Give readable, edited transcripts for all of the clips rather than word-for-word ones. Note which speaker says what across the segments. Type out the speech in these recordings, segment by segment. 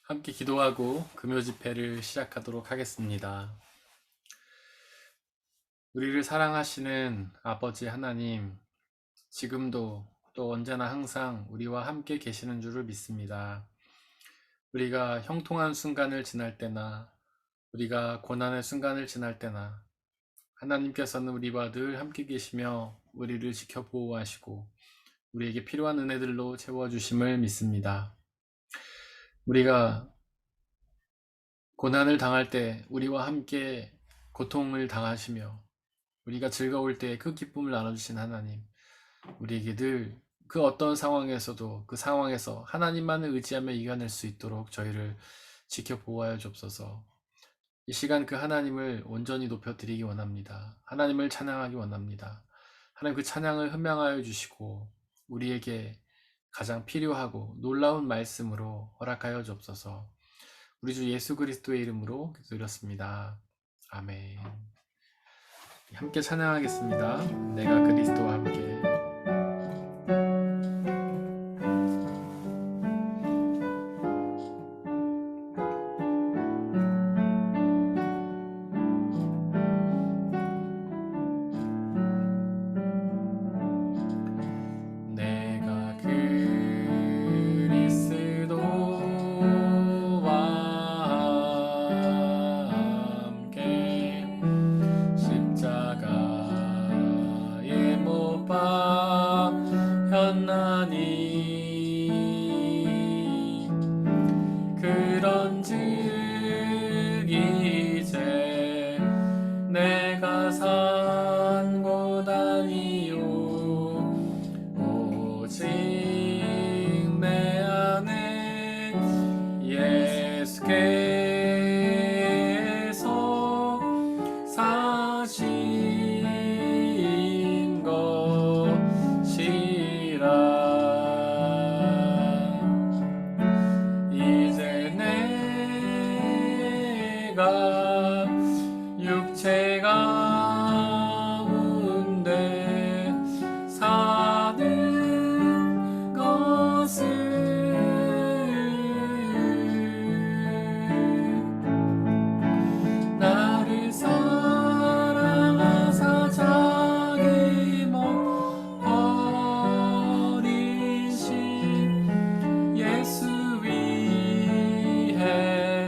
Speaker 1: 함께 기도하고 금요 집회를 시작하도록 하겠습니다. 우리를 사랑하시는 아버지 하나님, 지금도 또 언제나 항상 우리와 함께 계시는 줄을 믿습니다. 우리가 형통한 순간을 지날 때나 우리가 고난의 순간을 지날 때나 하나님께서는 우리와 늘 함께 계시며 우리를 지켜 보호하시고 우리에게 필요한 은혜들로 채워주심을 믿습니다. 우리가 고난을 당할 때 우리와 함께 고통을 당하시며 우리가 즐거울 때 그 기쁨을 나눠주신 하나님, 우리에게 늘 그 어떤 상황에서도 그 상황에서 하나님만을 의지하며 이겨낼 수 있도록 저희를 지켜 보호하여 주옵소서. 이 시간 그 하나님을 온전히 높여드리기 원합니다. 하나님을 찬양하기 원합니다. 하나님 그 찬양을 흠양하여 주시고 우리에게 가장 필요하고 놀라운 말씀으로 허락하여 주옵소서. 우리 주 예수 그리스도의 이름으로 기도드렸습니다. 아멘. 함께 찬양하겠습니다. 내가 그리스도와 함께. 내가 그리스도와 함께 십자가에 못 박혔나니 그런즉 이제 내가 산 곳 아니요 오직 내 안에 예수께서 사신 것이라. 이제 내가 육체 가운데 사는 것을 나를 사랑하사 자기 몸 버리신 예수 위해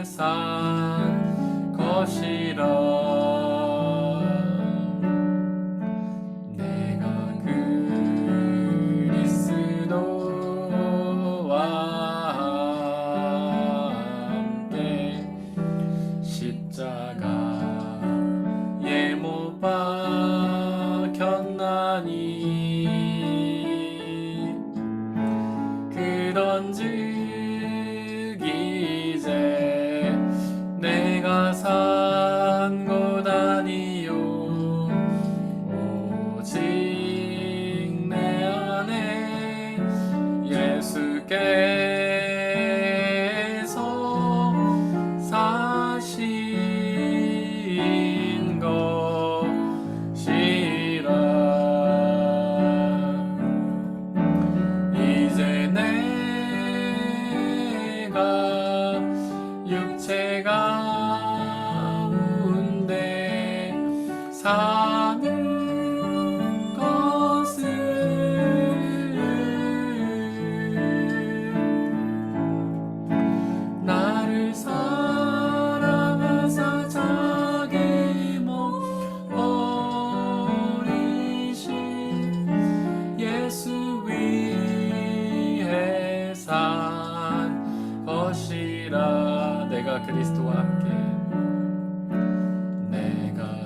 Speaker 1: 산 것이라. 십자가에 못 박혔나니 그런즉 이제 내가 산 곳 아니요 오직 내 안에 예수께서 사신 것이라. 이제 내가 육체 가운데 사는 것을 나를 사랑하사 자기 몸 버리신 예수 위해 산 것이라. 내가 그리스도와 함께. 내가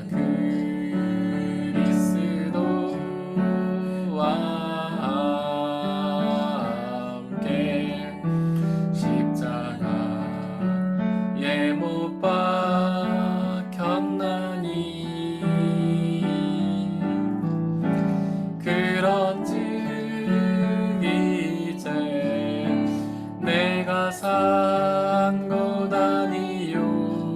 Speaker 1: 그리스도와 함께 십자가에 못 박혔나니 그런즉 이제 내가 산 곳 아니요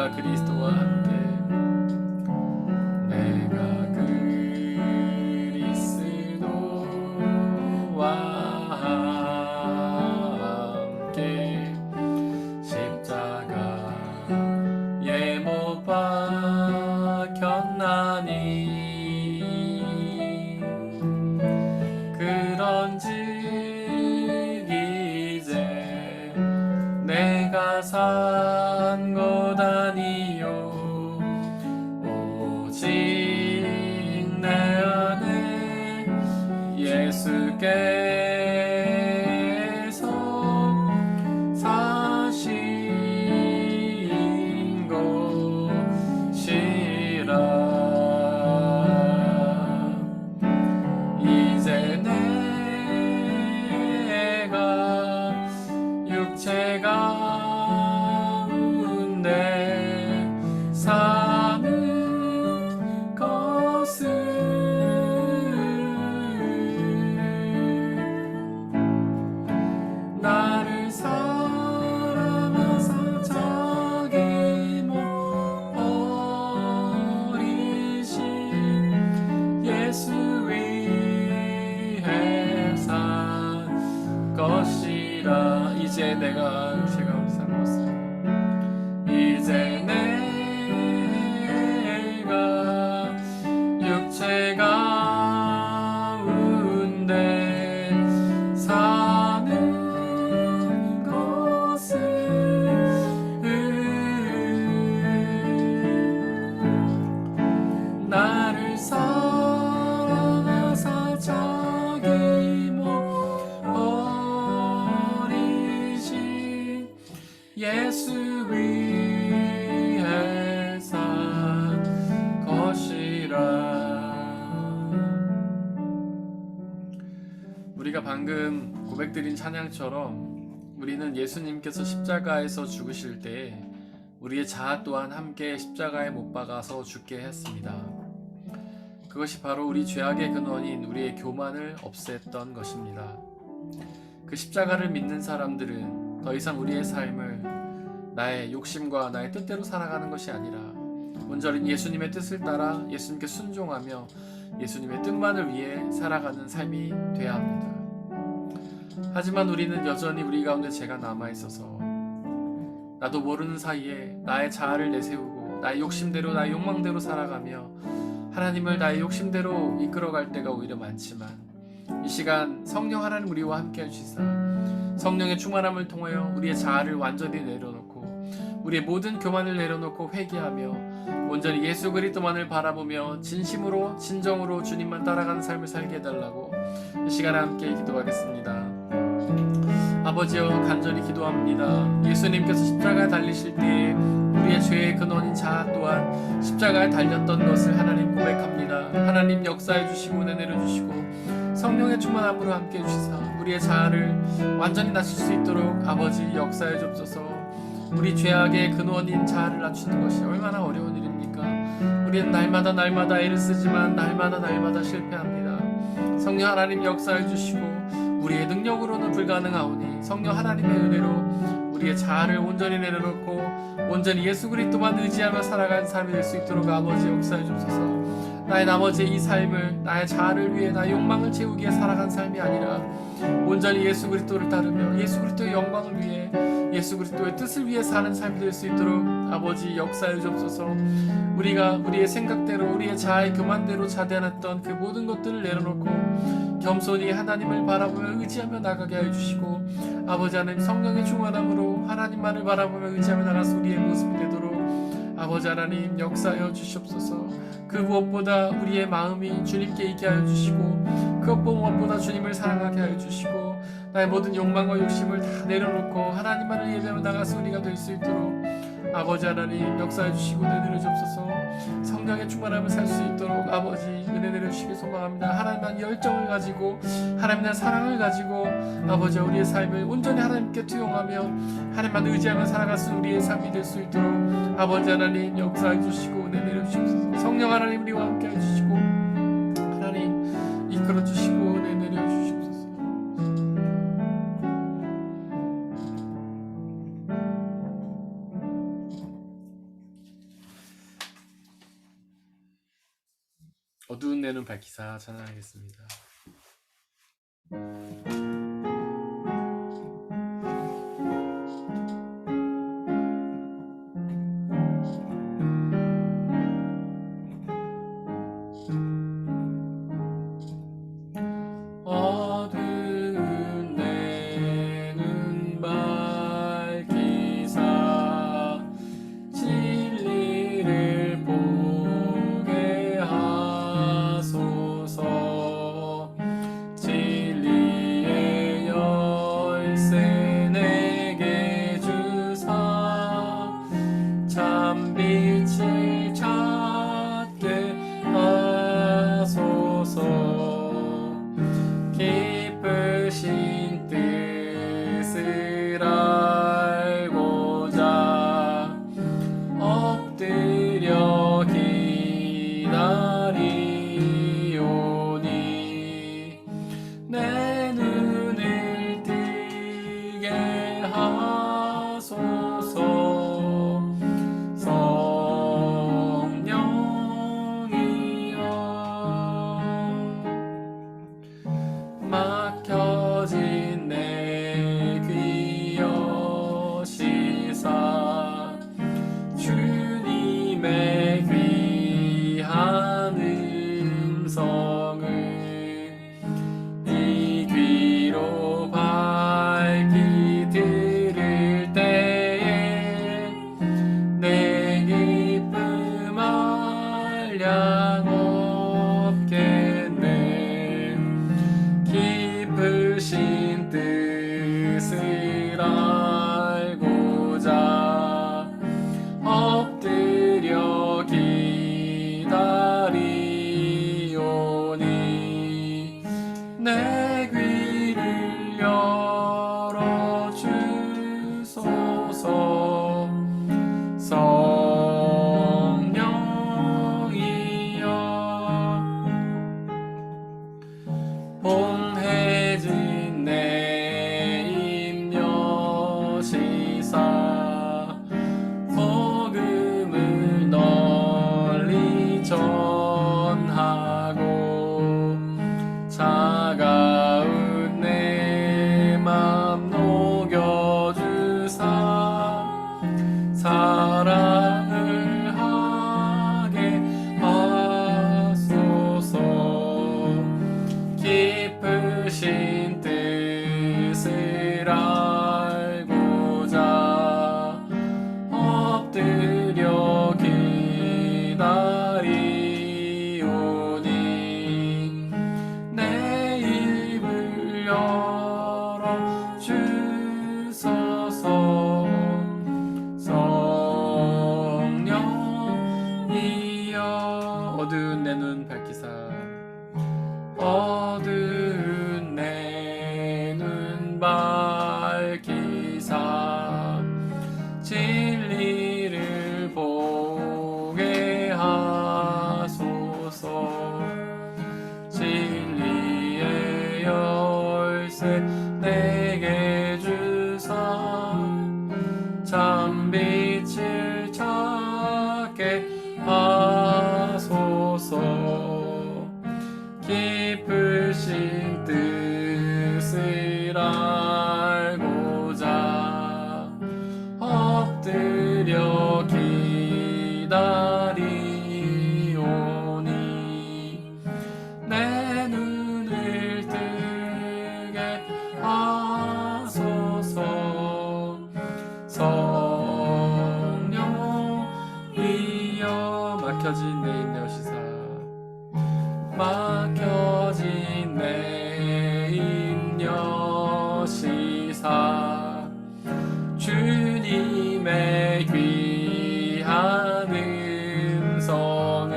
Speaker 1: 내가 그리스도와 함께 내가 그리스도와 함께 십자가에 못 박혔나니 그런즉 이제 내가 산 것 아니요 오직 내 안에 예수께서 사신 것이라 이제 내가 육체 가운데 사는 것은 나를 사랑하사 자기 못 버리신 예수 위해 산 것이라 이제 내가 육체가 산 것은 이제 내가 육체 가운데 사는 것은 나를 사랑하사 자기 못 버리신 예수 위해 산 것이라. 우리가 방금 고백드린 찬양처럼 우리는 예수님께서 십자가에서 죽으실 때 우리의 자아 또한 함께 십자가에 못 박아서 죽게 했습니다. 그것이 바로 우리 죄악의 근원인 우리의 교만을 없앴던 것입니다. 그 십자가를 믿는 사람들은 더 이상 우리의 삶을 나의 욕심과 나의 뜻대로 살아가는 것이 아니라 온전히 예수님의 뜻을 따라 예수님께 순종하며 예수님의 뜻만을 위해 살아가는 삶이 되어야 합니다. 하지만 우리는 여전히 우리 가운데 죄가 남아있어서 나도 모르는 사이에 나의 자아를 내세우고 나의 욕심대로 나의 욕망대로 살아가며 하나님을 나의 욕심대로 이끌어갈 때가 오히려 많지만 이 시간 성령 하나님 우리와 함께 해주시사 성령의 충만함을 통하여 우리의 자아를 완전히 내려놓고 우리의 모든 교만을 내려놓고 회개하며 온전히 예수 그리스도만을 바라보며 진심으로 진정으로 주님만 따라가는 삶을 살게 해달라고 이 시간에 함께 기도하겠습니다. 아버지여 간절히 기도합니다. 예수님께서 십자가에 달리실 때에 우리의 죄의 근원인 자아 또한 십자가에 달렸던 것을 하나님 고백합니다. 하나님 역사해 주시고 은혜 내려주시고 성령의 충만함으로 함께 해주시사 우리의 자아를 완전히 낮출 수 있도록 아버지 역사해 주옵소서. 우리 죄악의 근원인 자아를 낮추는 것이 얼마나 어려운 일입니까? 우리는 날마다 애를 쓰지만 날마다 실패합니다. 성령 하나님 역사해 주시고 우리의 능력으로는 불가능하오니 성령 하나님의 은혜로 우리의 자아를 온전히 내려놓고 온전히 예수 그리스도만 의지하며 살아가는 삶이 될 수 있도록 아버지 역사해 주옵소서. 나의 나머지 이 삶을 나의 자아를 위해 나의 욕망을 채우기 위해 살아간 삶이 아니라 온전히 예수 그리스도를 따르며 예수 그리스도의 영광을 위해 예수 그리스도의 뜻을 위해 사는 삶이 될 수 있도록 아버지 역사해 주옵소서. 우리가 우리의 생각대로 우리의 자아의 교만대로 자대했던 그 모든 것들을 내려놓고 겸손히 하나님을 바라보며 의지하며 나가게 하여 주시고 아버지 하나님 성령의 충만함으로 하나님만을 바라보며 의지하며 나가서 우리의 모습이 되도록 아버지 하나님 역사하여 주시옵소서. 그 무엇보다 우리의 마음이 주님께 있게 하여 주시고 그 무엇보다 주님을 사랑하게 하여 주시고 나의 모든 욕망과 욕심을 다 내려놓고 하나님만을 예배하며 나가서 우리가 될 수 있도록 아버지 하나님 역사해 주시고 은혜 내려주옵소서. 성령의 충만함을 살 수 있도록 아버지 은혜 내려주시기 소망합니다. 하나님만 열정을 가지고 하나님의 사랑을 가지고 아버지 우리의 삶을 온전히 하나님께 투영하며 하나님만 의지하며 살아갈 수 우리의 삶이 될 수 있도록 아버지 하나님 역사해 주시고 은혜 내려주시옵소서. 성령 하나님 우리와 함께 해주시고 하나님 이끌어 주시고 은혜 내려주시옵소서. 어두운 내눈 밝히사 찬양하겠습니다. 어두운 내눈 밝히사 진리를 보게 하소서. 진리의 열쇠 내게 주사 참 빛을 찾게 하소서. 깊으신 뜻을 알고자 엎드려 기다리오니 내 눈을 뜨게 하소서. 성령이여 막혀진 내 귀 여시사 주님의 귀한 음성을 이 귀로 밝히 들을 때에 내 기쁨 한량 없겠네. 깊으신 뜻을 알고자 엎드려 기다리오니 내 귀를 열어주소서. 성령이여 봉해진 내 입 여시사 복음을 널리 전하고 차가운 내 맘 녹여주사 사랑을 하게 하소서. 깊으신 뜻을 알고자 엎드려 기다리오니 내 입을 열어주소서. 성령이여 어두운 내 눈 밝히사 어두운 내 눈 밝히사 진리를 보게 하소서. 진리의 열쇠 내게 주사 참 빛을 찾게 하소서. 깊으신 뜻을 알고자 엎드려 기다리오니 내 눈을 뜨게 하소서. 성령이여 막혀진 내 입 여시사 막혀진 내 입 여시사 주님의 귀한 음성을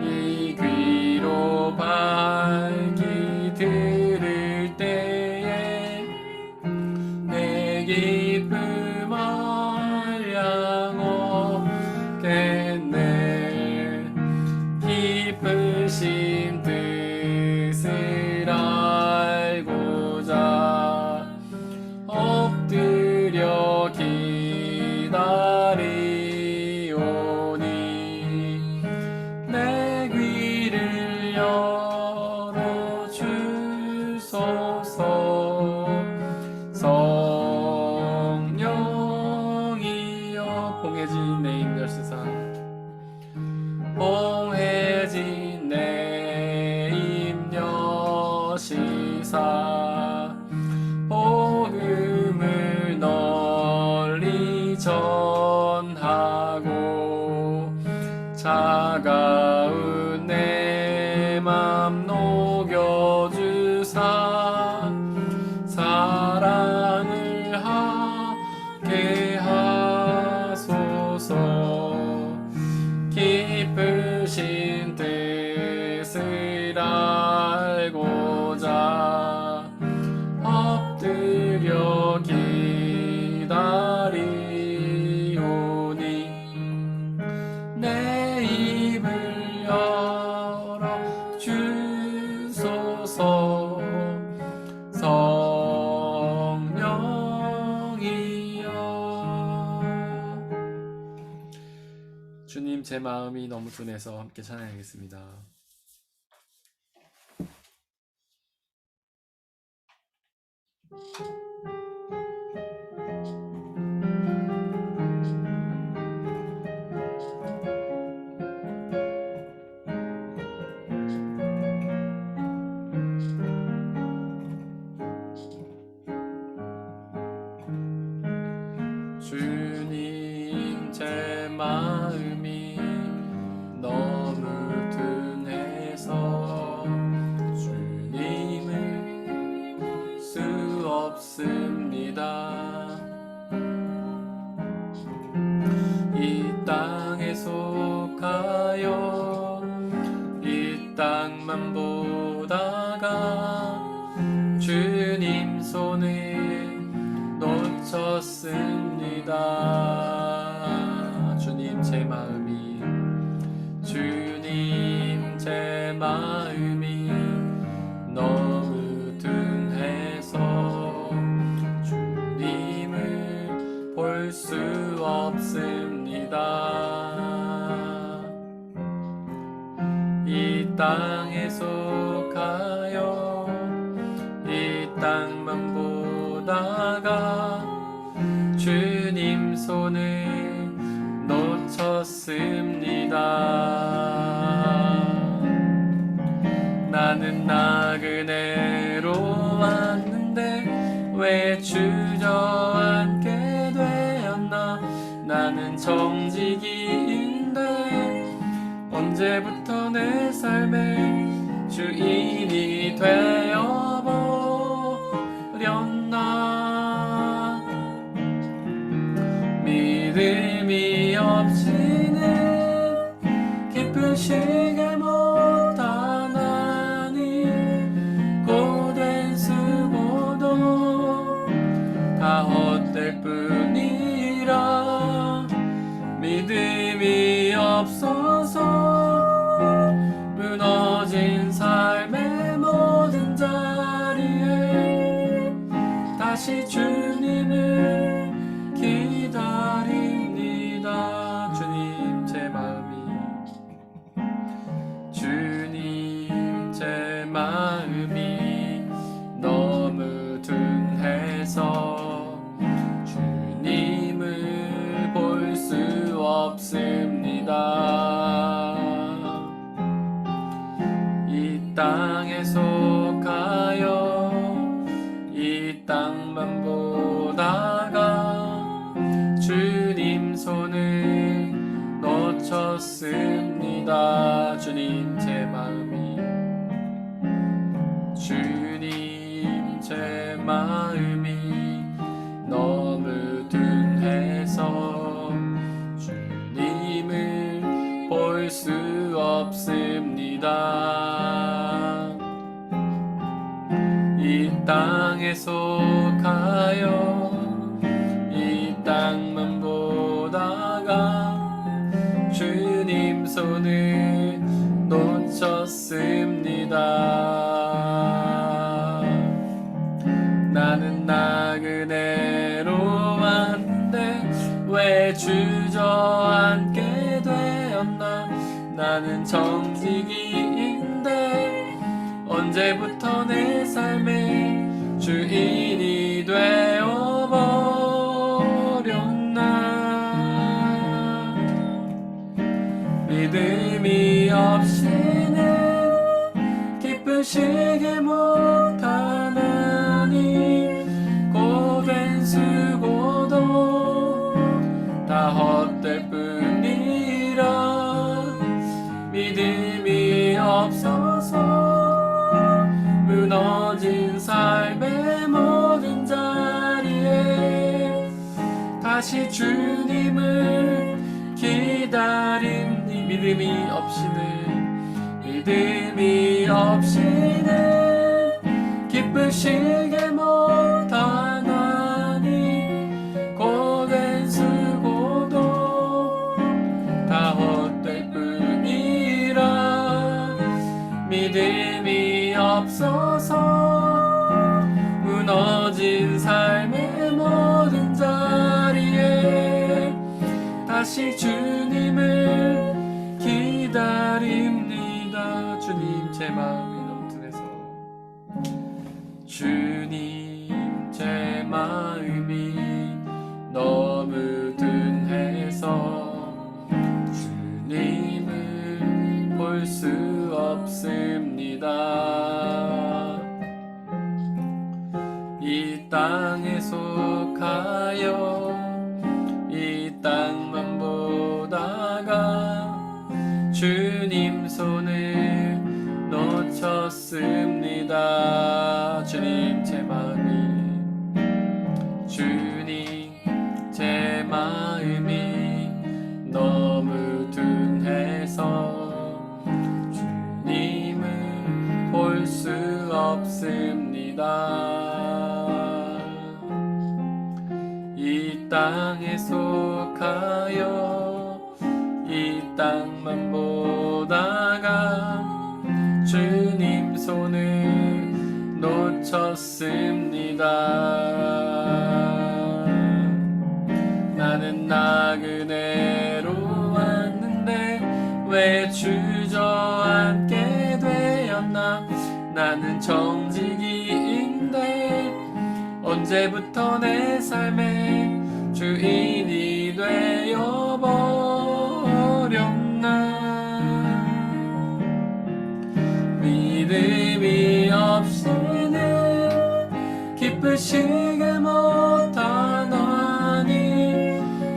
Speaker 1: 이 귀로 밝히 들을 때에 내 기쁨 한량 없겠네. 깊으신 뜻을 알고자 엎드려 기다리오니 내 전하고 차가운 내 맘 녹여주사 사랑을 하게 하소서. 깊으신 뜻을 알고자 엎드려 기다리오니 내 입을 열어 주소서. 성령이여. 주님, 제 마음이 너무 둔해서 함께 찬양하겠습니다. 주님, 제 마음이 너무 둔해서 주님을 볼 수 없습니다. 이 땅에 속하여 이 땅만 보다가 주님 손을 놓쳤습니다. 주님, 제 마음이 너무 둔해서 주님을 볼 수 없습니다. 이 땅에 속하여 이 땅만 보다가 주님 손을 놓쳤습니다. 나는 나그네로 왔는데 왜 주저앉게 되었나. 나는 정직이인데 언제부터 내 삶의 주인이 되어버렸나. 믿음이 없이는 기쁘시게 못하나니 고된 수고도 다 헛될 뿐이라. 믿음이 없어서 무너진 삶의 모든 자리에 다시 주님을 기다립니다. 주님, 제 마음이 너무 둔해서 주님을 볼 수 없습니다. 이 땅에 속하여 이 땅만 보다가 주님 손을 놓쳤습니다. 주님, 제 마음이 너무 둔해서 주님을 볼 수 없습니다. 이 땅에 속하여 이 땅만 보다가 주님 손을 놓쳤습니다. 나는 나그네로 왔는데 왜 주저앉게 되었나. 나는 정직이인데 언제부터 내 삶의 주인이 되어버렸나. 믿음이 없이는 기쁘시게 못하나니 고된 수고도 다시 주님을 기다림니 믿음이 없이는 기쁘시게 못하나니 고된 수고도 다 헛될 뿐이라. 믿음이 없어서 무너진 삶의 모든 자리에 다시 주님을 기다립니다. 주님 제 마음이 너무 둔해서, 주님 제 마음이 너무 둔해서 주님을 볼 수 없습니다. 이 땅에 속하여 이 땅만 보다가 주님 손을 놓쳤습니다. 주님 제 마음이 너무 둔해서 주님을 볼 수 없습니다. 이 땅에 속하여 이 땅만 보다가 주님 손을 놓쳤습니다. 나는 나그네로 왔는데 왜 주저앉게 되었나. 나는 정직이인데 언제부터 내 삶의 주인이 되어버렸나. 믿음이 없이는 기쁘시게 못하나니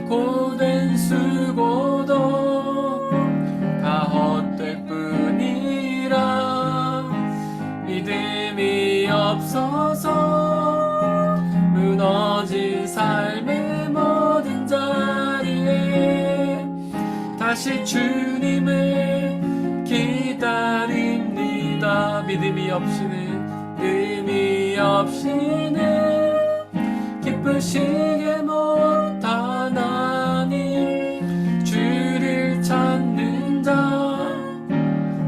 Speaker 1: 고된 수고도 다 헛될 뿐이라. 믿음이 없어서 무너진 삶의 모든 자리에 다시 주님을 기다립니다. 믿음이 없이는 기쁘시게 못하나니 주를 찾는 자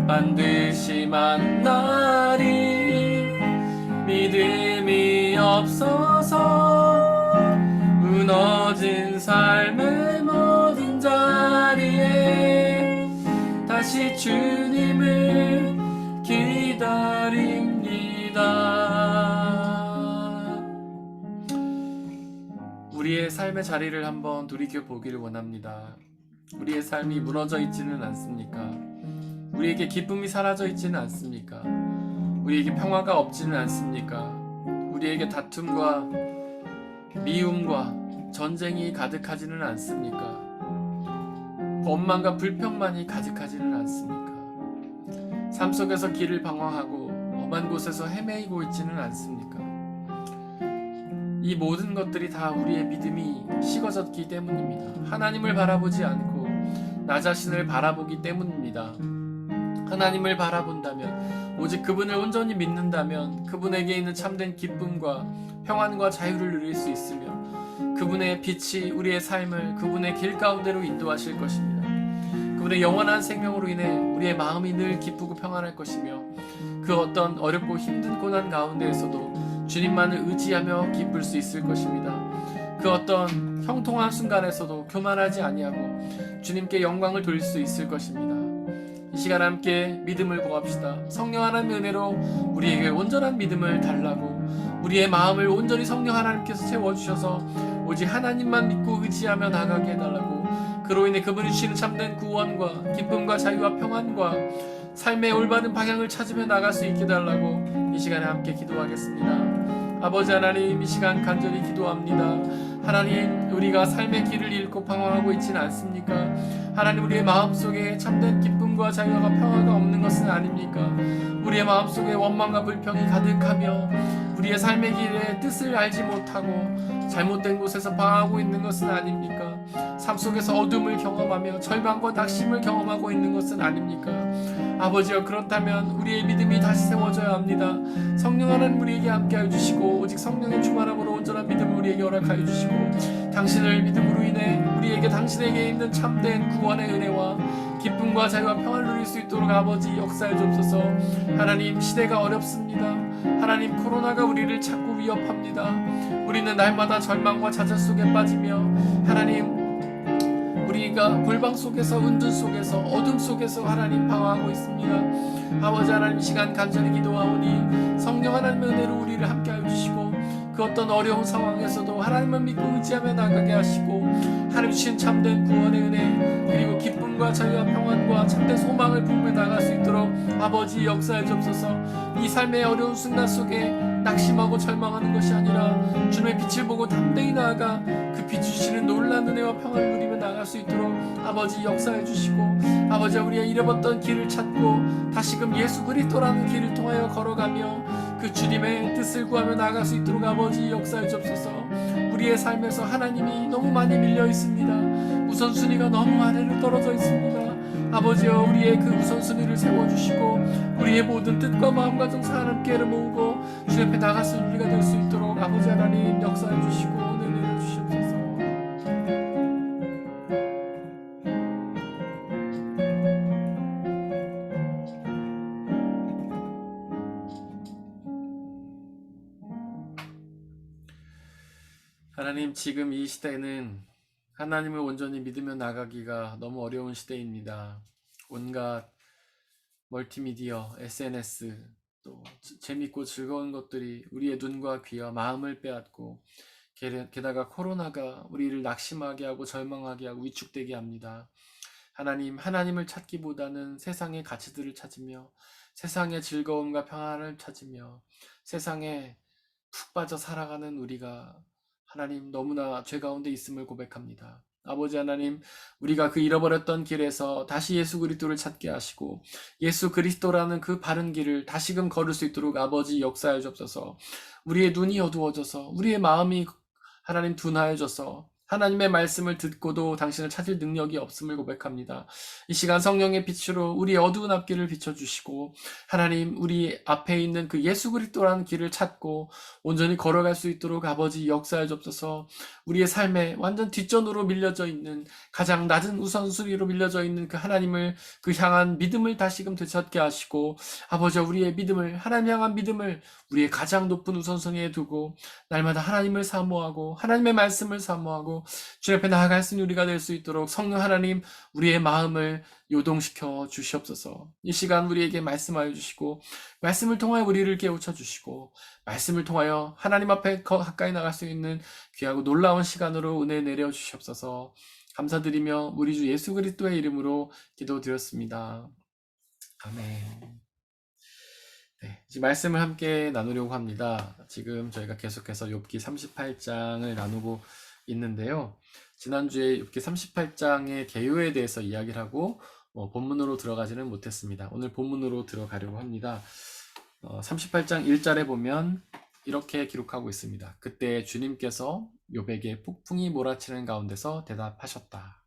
Speaker 1: 반드시 만나리. 믿음이 없어서 무너진 삶의 모든 자리에 다시 주님을 기다립니다. 우리의 삶의 자리를 한번 돌이켜보기를 원합니다. 우리의 삶이 무너져 있지는 않습니까? 우리에게 기쁨이 사라져 있지는 않습니까? 우리에게 평화가 없지는 않습니까? 우리에게 다툼과 미움과 전쟁이 가득하지는 않습니까? 원망과 불평만이 가득하지는 않습니까? 삶 속에서 길을 방황하고 험한 곳에서 헤매이고 있지는 않습니까? 이 모든 것들이 다 우리의 믿음이 식어졌기 때문입니다. 하나님을 바라보지 않고 나 자신을 바라보기 때문입니다. 하나님을 바라본다면, 오직 그분을 온전히 믿는다면 그분에게 있는 참된 기쁨과 평안과 자유를 누릴 수 있으며 그분의 빛이 우리의 삶을 그분의 길 가운데로 인도하실 것입니다. 그분의 영원한 생명으로 인해 우리의 마음이 늘 기쁘고 평안할 것이며 그 어떤 어렵고 힘든 고난 가운데에서도 주님만을 의지하며 기쁠 수 있을 것입니다. 그 어떤 형통한 순간에서도 교만하지 아니하고 주님께 영광을 돌릴 수 있을 것입니다. 이 시간 함께 믿음을 구합시다. 성령 하나님의 은혜로 우리에게 온전한 믿음을 달라고, 우리의 마음을 온전히 성령 하나님께서 채워주셔서 오직 하나님만 믿고 의지하며 나가게 해달라고, 그로 인해 그분이 주시는 참된 구원과 기쁨과 자유와 평안과 삶의 올바른 방향을 찾으며 나갈 수 있게 해달라고 이 시간에 함께 기도하겠습니다. 아버지 하나님, 이 시간 간절히 기도합니다. 하나님, 우리가 삶의 길을 잃고 방황하고 있지는 않습니까? 하나님, 우리의 마음속에 참된 기쁨과 자유와 평화가 없는 것은 아닙니까? 우리의 마음속에 원망과 불평이 가득하며 우리의 삶의 길에 뜻을 알지 못하고 잘못된 곳에서 방황하고 있는 것은 아닙니까? 삶 속에서 어둠을 경험하며 절망과 낙심을 경험하고 있는 것은 아닙니까? 아버지여, 그렇다면 우리의 믿음이 다시 세워져야 합니다. 성령 하나님 우리에게 함께하여 주시고 오직 성령의 충만함으로 온전한 믿음을 우리에게 허락하여 주시고 당신을 믿음으로 인해 우리에게 당신에게 있는 참된 구원의 은혜와 기쁨과 자유와 평안을 누릴 수 있도록 아버지 역사해 주옵소서. 하나님, 시대가 어렵습니다. 하나님, 코로나가 우리를 자꾸 위협합니다. 우리는 날마다 절망과 좌절 속에 빠지며 하나님, 우리가 골방 속에서, 은둔 속에서, 어둠 속에서 하나님 방황하고 있습니다. 아버지 하나님, 시간 간절히 기도하오니 성령 하나님의 은혜로 우리를 함께하여 주시고 그 어떤 어려운 상황에서도 하나님을 믿고 의지하며 나가게 하시고 하나님 주신 참된 구원의 은혜 그리고 기쁨과 자유와 평안과 참된 소망을 품며 나갈 수 있도록 아버지 역사해 주옵소서. 이 삶의 어려운 순간 속에 낙심하고 절망하는 것이 아니라 주님의 빛을 보고 담대히 나아가 그 빛 주시는 놀라운 은혜와 평안을 누리며 나갈 수 있도록 아버지 역사해 주시고 아버지, 우리가 잃어버렸던 길을 찾고 다시금 예수 그리스도라는 길을 통하여 걸어가며 그 주님의 뜻을 구하며 나아갈 수 있도록 아버지 역사해 주옵소서. 우리의 삶에서 하나님이 너무 많이 밀려 있습니다. 우선순위가 너무 아래로 떨어져 있습니다. 아버지여, 우리의 그 우선순위를 세워주시고 우리의 모든 뜻과 마음과 정성 하나님께를 모으고 주님 앞에 나갈 수 있는 우리가 될 수 있도록 아버지 하나님 역사해 주시고 은혜 내려주시옵소서. 하나님, 지금 이 시대는 하나님을 온전히 믿으며 나가기가 너무 어려운 시대입니다. 온갖 멀티미디어, SNS, 또 재밌고 즐거운 것들이 우리의 눈과 귀와 마음을 빼앗고 게다가 코로나가 우리를 낙심하게 하고 절망하게 하고 위축되게 합니다. 하나님, 하나님을 찾기보다는 세상의 가치들을 찾으며 세상의 즐거움과 평안을 찾으며 세상에 푹 빠져 살아가는 우리가 하나님 너무나 죄 가운데 있음을 고백합니다. 아버지 하나님, 우리가 그 잃어버렸던 길에서 다시 예수 그리스도를 찾게 하시고 예수 그리스도라는 그 바른 길을 다시금 걸을 수 있도록 아버지 역사해 주옵소서. 우리의 눈이 어두워져서 우리의 마음이 하나님 둔하여져서 하나님의 말씀을 듣고도 당신을 찾을 능력이 없음을 고백합니다. 이 시간 성령의 빛으로 우리의 어두운 앞길을 비춰주시고 하나님, 우리 앞에 있는 그 예수 그리스도라는 길을 찾고 온전히 걸어갈 수 있도록 아버지 역사해 주옵소서. 우리의 삶에 완전 뒷전으로 밀려져 있는 가장 낮은 우선순위로 밀려져 있는 그 하나님을 그 향한 믿음을 다시금 되찾게 하시고 아버지, 우리의 믿음을 하나님 향한 믿음을 우리의 가장 높은 우선순위에 두고 날마다 하나님을 사모하고 하나님의 말씀을 사모하고 주님 앞에 나아갈 수 있는 우리가 될 수 있도록 성령 하나님, 우리의 마음을 요동시켜 주시옵소서. 이 시간 우리에게 말씀하여 주시고 말씀을 통하여 우리를 깨우쳐 주시고 말씀을 통하여 하나님 앞에 가까이 나갈 수 있는 귀하고 놀라운 시간으로 은혜 내려 주시옵소서. 감사드리며 우리 주 예수 그리스도의 이름으로 기도드렸습니다. 아멘. 네, 이제 말씀을 함께 나누려고 합니다. 지금 저희가 계속해서 욥기 38장을 나누고 있는데요. 지난주에 욥기 38장의 개요에 대해서 이야기를 하고 본문으로 들어가지는 못했습니다. 오늘 본문으로 들어가려고 합니다. 38장 1절에 보면 이렇게 기록하고 있습니다. 그때 주님께서 욥에게 폭풍이 몰아치는 가운데서 대답하셨다.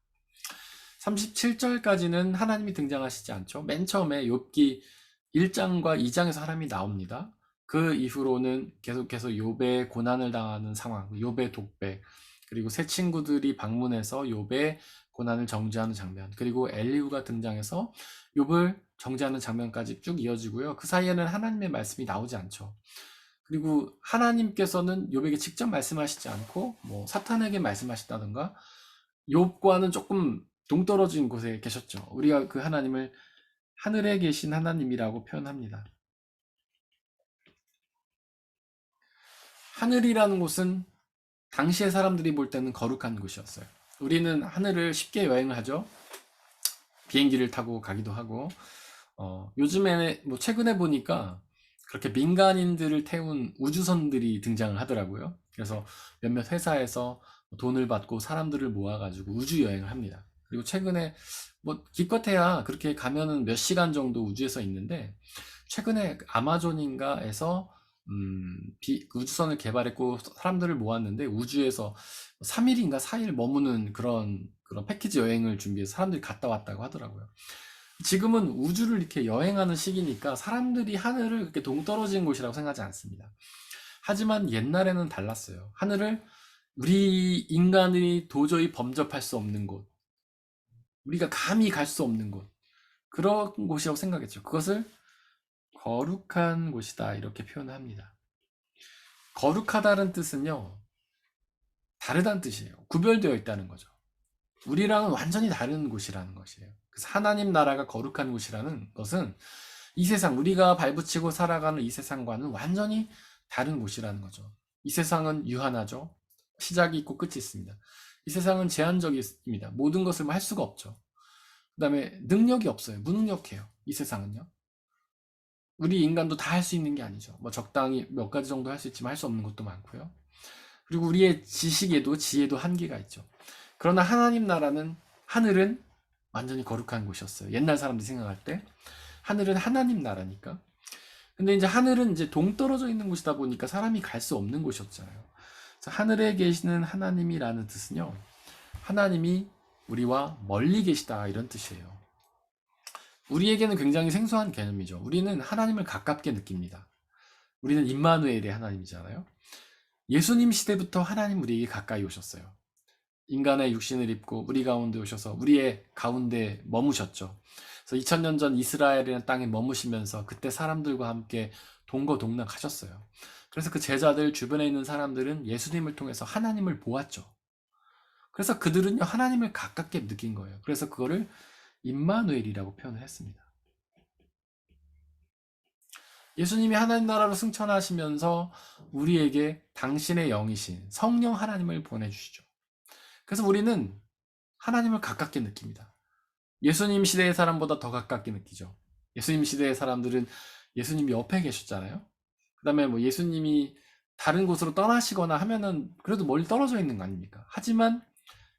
Speaker 1: 37절까지는 하나님이 등장하시지 않죠. 맨 처음에 욥기 1장과 2장에서 하나님이 나옵니다. 그 이후로는 계속해서 욥의 고난을 당하는 상황, 욥의 독백, 그리고 새 친구들이 방문해서 욥의 고난을 정죄하는 장면, 그리고 엘리후가 등장해서 욥을 정죄하는 장면까지 쭉 이어지고요. 그 사이에는 하나님의 말씀이 나오지 않죠. 그리고 하나님께서는 욥에게 직접 말씀하시지 않고 사탄에게 말씀하셨다든가 욥과는 조금 동떨어진 곳에 계셨죠. 우리가 그 하나님을 하늘에 계신 하나님이라고 표현합니다. 하늘이라는 곳은 당시의 사람들이 볼 때는 거룩한 곳이었어요. 우리는 하늘을 쉽게 여행을 하죠. 비행기를 타고 가기도 하고 요즘에 최근에 보니까 그렇게 민간인들을 태운 우주선들이 등장을 하더라고요. 그래서 몇몇 회사에서 돈을 받고 사람들을 모아가지고 우주 여행을 합니다. 그리고 최근에 기껏해야 그렇게 가면은 몇 시간 정도 우주에서 있는데 최근에 아마존인가에서 우주선을 개발했고 사람들을 모았는데 우주에서 3일인가 4일 머무는 그런 패키지 여행을 준비해서 사람들이 갔다 왔다고 하더라고요. 지금은 우주를 이렇게 여행하는 시기니까 사람들이 하늘을 그렇게 동떨어진 곳이라고 생각하지 않습니다. 하지만 옛날에는 달랐어요. 하늘을 우리 인간이 도저히 범접할 수 없는 곳, 우리가 감히 갈 수 없는 곳, 그런 곳이라고 생각했죠. 그것을 거룩한 곳이다 이렇게 표현합니다. 거룩하다는 뜻은요, 다르다는 뜻이에요. 구별되어 있다는 거죠. 우리랑은 완전히 다른 곳이라는 것이에요. 그래서 하나님 나라가 거룩한 곳이라는 것은 이 세상, 우리가 발붙이고 살아가는 이 세상과는 완전히 다른 곳이라는 거죠. 이 세상은 유한하죠. 시작이 있고 끝이 있습니다. 이 세상은 제한적입니다. 모든 것을 할 수가 없죠. 그 다음에 능력이 없어요. 무능력해요. 이 세상은요. 우리 인간도 다 할 수 있는 게 아니죠. 뭐 적당히 몇 가지 정도 할 수 있지만 할 수 없는 것도 많고요. 그리고 우리의 지식에도 지혜도 한계가 있죠. 그러나 하나님 나라는, 하늘은 완전히 거룩한 곳이었어요. 옛날 사람들이 생각할 때 하늘은 하나님 나라니까. 근데 이제 하늘은 이제 동떨어져 있는 곳이다 보니까 사람이 갈 수 없는 곳이었잖아요. 그래서 하늘에 계시는 하나님이라는 뜻은요, 하나님이 우리와 멀리 계시다 이런 뜻이에요. 우리에게는 굉장히 생소한 개념이죠. 우리는 하나님을 가깝게 느낍니다. 우리는 임마누엘의 하나님이잖아요. 예수님 시대부터 하나님 우리에게 가까이 오셨어요. 인간의 육신을 입고 우리 가운데 오셔서 우리의 가운데 머무셨죠. 그래서 2000년 전 이스라엘이라는 땅에 머무시면서 그때 사람들과 함께 동거동락하셨어요. 그래서 그 제자들 주변에 있는 사람들은 예수님을 통해서 하나님을 보았죠. 그래서 그들은요, 하나님을 가깝게 느낀 거예요. 그래서 그거를 임마누엘이라고 표현을 했습니다. 예수님이 하나님 나라로 승천하시면서 우리에게 당신의 영이신 성령 하나님을 보내주시죠. 그래서 우리는 하나님을 가깝게 느낍니다. 예수님 시대의 사람보다 더 가깝게 느끼죠. 예수님 시대의 사람들은 예수님이 옆에 계셨잖아요. 그 다음에 뭐 예수님이 다른 곳으로 떠나시거나 하면은 그래도 멀리 떨어져 있는 거 아닙니까? 하지만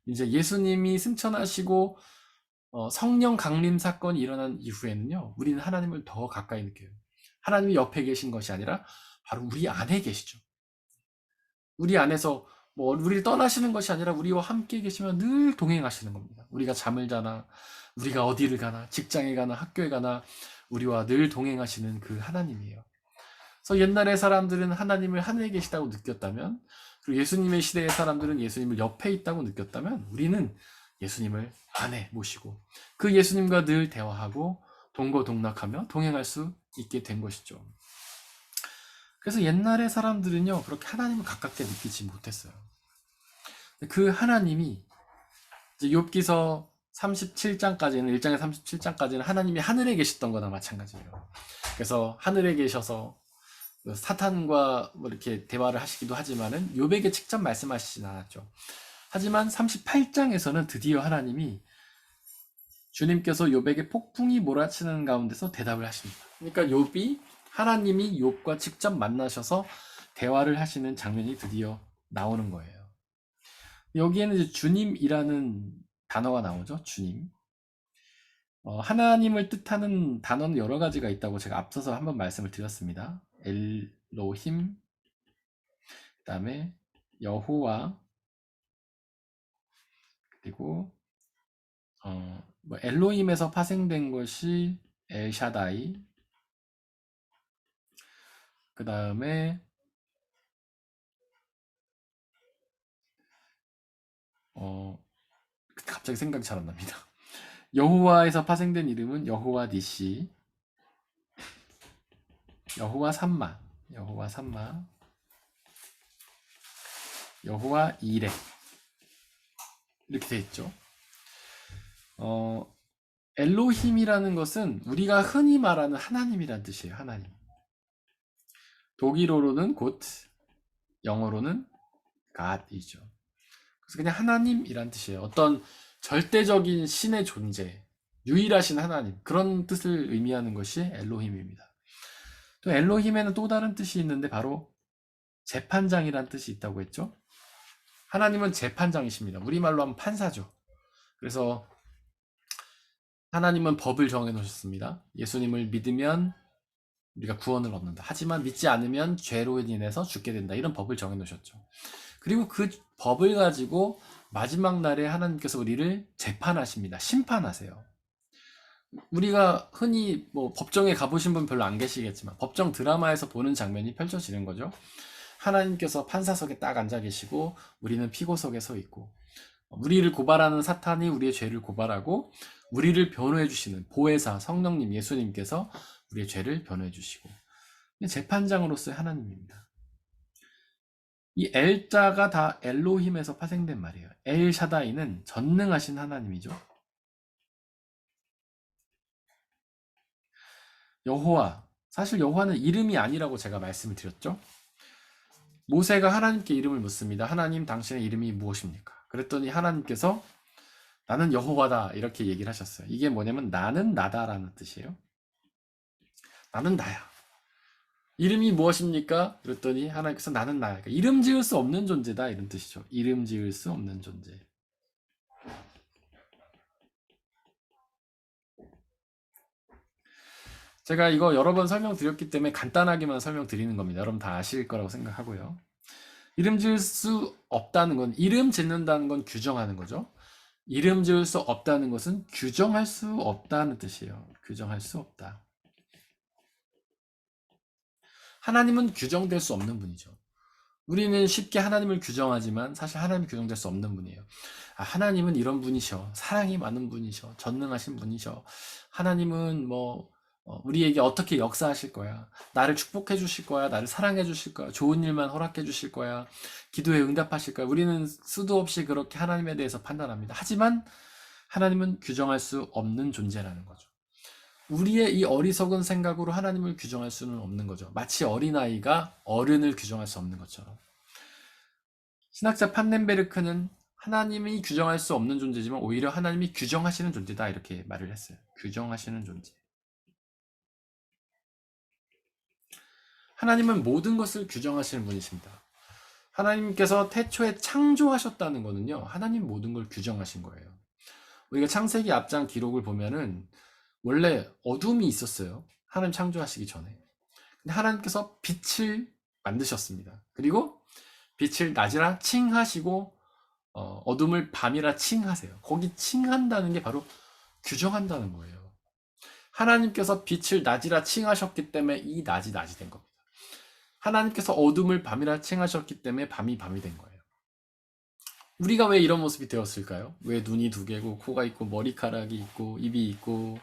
Speaker 1: 이제 예수님이 승천하시고 성령 강림 사건이 일어난 이후에는요, 우리는 하나님을 더 가까이 느껴요. 하나님이 옆에 계신 것이 아니라 바로 우리 안에 계시죠. 우리 안에서 뭐 우리를 떠나시는 것이 아니라 우리와 함께 계시면 늘 동행하시는 겁니다. 우리가 잠을 자나, 우리가 어디를 가나, 직장에 가나, 학교에 가나 우리와 늘 동행하시는 그 하나님이에요. 그래서 옛날의 사람들은 하나님을 하늘에 계시다고 느꼈다면, 그리고 예수님의 시대의 사람들은 예수님을 옆에 있다고 느꼈다면, 우리는 예수님을 안에 모시고 그 예수님과 늘 대화하고 동거동락하며 동행할 수 있게 된 것이죠. 그래서 옛날의 사람들은요, 그렇게 하나님을 가깝게 느끼지 못했어요. 그 하나님이 이제 욥기서 37장까지는 1장에 37장까지는 하나님이 하늘에 계셨던 거나 마찬가지예요. 그래서 하늘에 계셔서 사탄과 뭐 이렇게 대화를 하시기도 하지만은 욥에게 직접 말씀하시진 않았죠. 하지만 38장에서는 드디어 하나님이 주님께서 욥에게 폭풍이 몰아치는 가운데서 대답을 하십니다. 그러니까 욥이 하나님이 욥과 직접 만나셔서 대화를 하시는 장면이 드디어 나오는 거예요. 여기에는 이제 주님이라는 단어가 나오죠. 주님. 하나님을 뜻하는 단어는 여러 가지가 있다고 제가 앞서서 한번 말씀을 드렸습니다. 엘로힘, 그 다음에 여호와, 그리고 뭐 엘로힘에서 파생된 것이 엘샤다이, 그 다음에 갑자기 생각이 잘 안 납니다. 여호와에서 파생된 이름은 여호와 니시, 여호와 삼마, 여호와 삼마, 여호와 이레, 이렇게 돼 있죠. 엘로힘이라는 것은 우리가 흔히 말하는 하나님이란 뜻이에요. 하나님. 독일어로는 곧, 영어로는 God이죠. 그래서 그냥 하나님이란 뜻이에요. 어떤 절대적인 신의 존재, 유일하신 하나님, 그런 뜻을 의미하는 것이 엘로힘입니다. 또 엘로힘에는 또 다른 뜻이 있는데 바로 재판장이란 뜻이 있다고 했죠. 하나님은 재판장이십니다. 우리말로 하면 판사죠. 그래서 하나님은 법을 정해 놓으셨습니다. 예수님을 믿으면 우리가 구원을 얻는다. 하지만 믿지 않으면 죄로 인해서 죽게 된다. 이런 법을 정해놓으셨죠. 그리고 그 법을 가지고 마지막 날에 하나님께서 우리를 재판하십니다. 심판하세요. 우리가 흔히 뭐 법정에 가보신 분 별로 안 계시겠지만 법정 드라마에서 보는 장면이 펼쳐지는 거죠. 하나님께서 판사석에 딱 앉아 계시고 우리는 피고석에 서 있고, 우리를 고발하는 사탄이 우리의 죄를 고발하고 우리를 변호해 주시는 보혜사 성령님 예수님께서 우리의 죄를 변호해 주시고, 재판장으로서의 하나님입니다. 이 엘자가 다 엘로힘에서 파생된 말이에요. 엘샤다이는 전능하신 하나님이죠. 여호와, 사실 여호와는 이름이 아니라고 제가 말씀을 드렸죠. 모세가 하나님께 이름을 묻습니다. 하나님, 당신의 이름이 무엇입니까? 그랬더니 하나님께서 나는 여호와다 이렇게 얘기를 하셨어요. 이게 뭐냐면 나는 나다라는 뜻이에요. 나는 나야. 이름이 무엇입니까? 그랬더니 하나님께서 나는 나야. 그러니까 이름 지을 수 없는 존재다 이런 뜻이죠. 이름 지을 수 없는 존재. 제가 이거 여러 번 설명드렸기 때문에 간단하게만 설명드리는 겁니다. 여러분 다 아실 거라고 생각하고요. 이름 지을 수 없다는 건, 이름 짓는다는 건 규정하는 거죠. 이름 지을 수 없다는 것은 규정할 수 없다는 뜻이에요. 규정할 수 없다. 하나님은 규정될 수 없는 분이죠. 우리는 쉽게 하나님을 규정하지만 사실 하나님이 규정될 수 없는 분이에요. 하나님은 이런 분이셔. 사랑이 많은 분이셔. 전능하신 분이셔. 하나님은 우리에게 어떻게 역사하실 거야. 나를 축복해 주실 거야. 나를 사랑해 주실 거야. 좋은 일만 허락해 주실 거야. 기도에 응답하실 거야. 우리는 수도 없이 그렇게 하나님에 대해서 판단합니다. 하지만 하나님은 규정할 수 없는 존재라는 거죠. 우리의 이 어리석은 생각으로 하나님을 규정할 수는 없는 거죠. 마치 어린아이가 어른을 규정할 수 없는 것처럼. 신학자 판넨베르크는 하나님이 규정할 수 없는 존재지만 오히려 하나님이 규정하시는 존재다 이렇게 말을 했어요. 규정하시는 존재. 하나님은 모든 것을 규정하시는 분이십니다. 하나님께서 태초에 창조하셨다는 거는요, 하나님 모든 걸 규정하신 거예요. 우리가 창세기 앞장 기록을 보면은 원래 어둠이 있었어요. 하나님 창조하시기 전에. 근데 하나님께서 빛을 만드셨습니다. 그리고 빛을 낮이라 칭하시고 어둠을 밤이라 칭하세요. 거기 칭한다는 게 바로 규정한다는 거예요. 하나님께서 빛을 낮이라 칭하셨기 때문에 이 낮이 된 겁니다. 하나님께서 어둠을 밤이라 칭하셨기 때문에 밤이 된 거예요. 우리가 왜 이런 모습이 되었을까요? 왜 눈이 두 개고 코가 있고 머리카락이 있고 입이 있고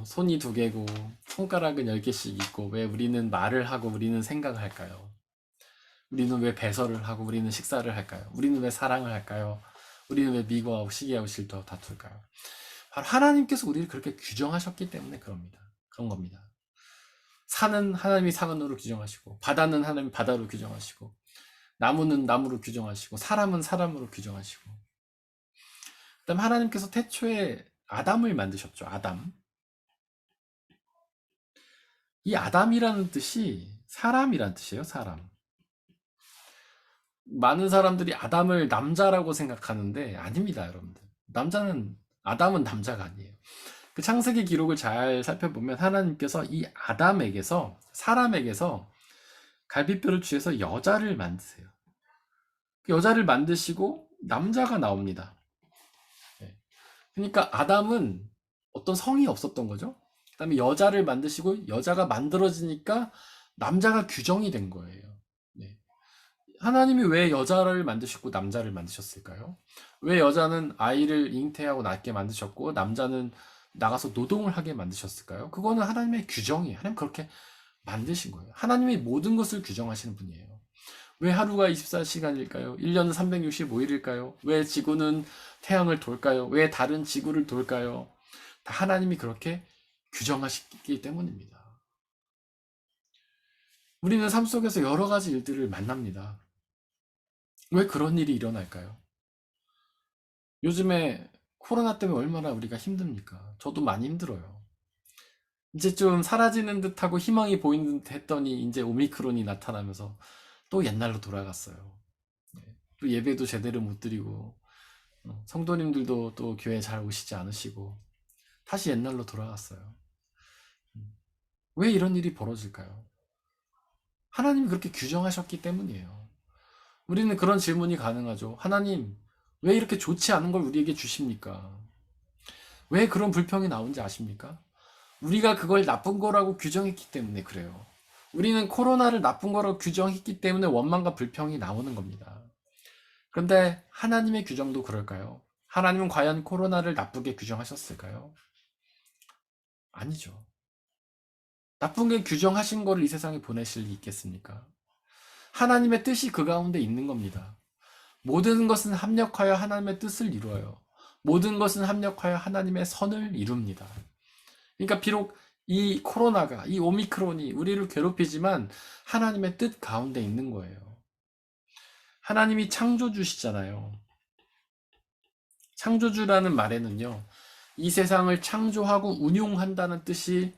Speaker 1: 손이 두 개고 손가락은 10개씩 있고, 왜 우리는 말을 하고 우리는 생각을 할까요? 우리는 왜 배설을 하고 우리는 식사를 할까요? 우리는 왜 사랑을 할까요? 우리는 왜 미고하고 시기하고 질투하고 다툴까요? 바로 하나님께서 우리를 그렇게 규정하셨기 때문에 그런 겁니다. 산은 하나님이 산으로 규정하시고, 바다는 하나님이 바다로 규정하시고, 나무는 나무로 규정하시고, 사람은 사람으로 규정하시고. 그다음 하나님께서 태초에 아담을 만드셨죠. 아담. 이 아담이라는 뜻이 사람이란 뜻이에요. 사람. 많은 사람들이 아담을 남자라고 생각하는데 아닙니다, 여러분들. 아담은 남자가 아니에요. 그 창세기 기록을 잘 살펴보면 하나님께서 이 아담에게서, 사람에게서 갈비뼈를 취해서 여자를 만드세요. 그 여자를 만드시고 남자가 나옵니다. 그러니까 아담은 어떤 성이 없었던 거죠. 그다음에 여자를 만드시고 여자가 만들어지니까 남자가 규정이 된 거예요. 네. 하나님이 왜 여자를 만드셨고 남자를 만드셨을까요? 왜 여자는 아이를 잉태하고 낳게 만드셨고 남자는 나가서 노동을 하게 만드셨을까요? 그거는 하나님의 규정이에요. 하나님 그렇게 만드신 거예요. 하나님이 모든 것을 규정하시는 분이에요. 왜 하루가 24시간일까요? 1년은 365일일까요? 왜 지구는 태양을 돌까요? 왜 다른 지구를 돌까요? 다 하나님이 그렇게 규정하시기 때문입니다. 우리는 삶 속에서 여러 가지 일들을 만납니다. 왜 그런 일이 일어날까요? 요즘에 코로나 때문에 얼마나 우리가 힘듭니까? 저도 많이 힘들어요. 이제 좀 사라지는 듯하고 희망이 보이는 듯 했더니 이제 오미크론이 나타나면서 또 옛날로 돌아갔어요. 또 예배도 제대로 못 드리고 성도님들도 또 교회 잘 오시지 않으시고 다시 옛날로 돌아갔어요. 왜 이런 일이 벌어질까요? 하나님이 그렇게 규정하셨기 때문이에요. 우리는 그런 질문이 가능하죠. 하나님, 왜 이렇게 좋지 않은 걸 우리에게 주십니까? 왜 그런 불평이 나온지 아십니까? 우리가 그걸 나쁜 거라고 규정했기 때문에 그래요. 우리는 코로나를 나쁜 거라고 규정했기 때문에 원망과 불평이 나오는 겁니다. 그런데 하나님의 규정도 그럴까요? 하나님은 과연 코로나를 나쁘게 규정하셨을까요? 아니죠. 나쁜 게 규정하신 거를 이 세상에 보내실 리 있겠습니까? 하나님의 뜻이 그 가운데 있는 겁니다. 모든 것은 합력하여 하나님의 뜻을 이루어요. 모든 것은 합력하여 하나님의 선을 이룹니다. 그러니까 비록 이 코로나가, 이 오미크론이 우리를 괴롭히지만 하나님의 뜻 가운데 있는 거예요. 하나님이 창조주시잖아요. 창조주라는 말에는요, 이 세상을 창조하고 운용한다는 뜻이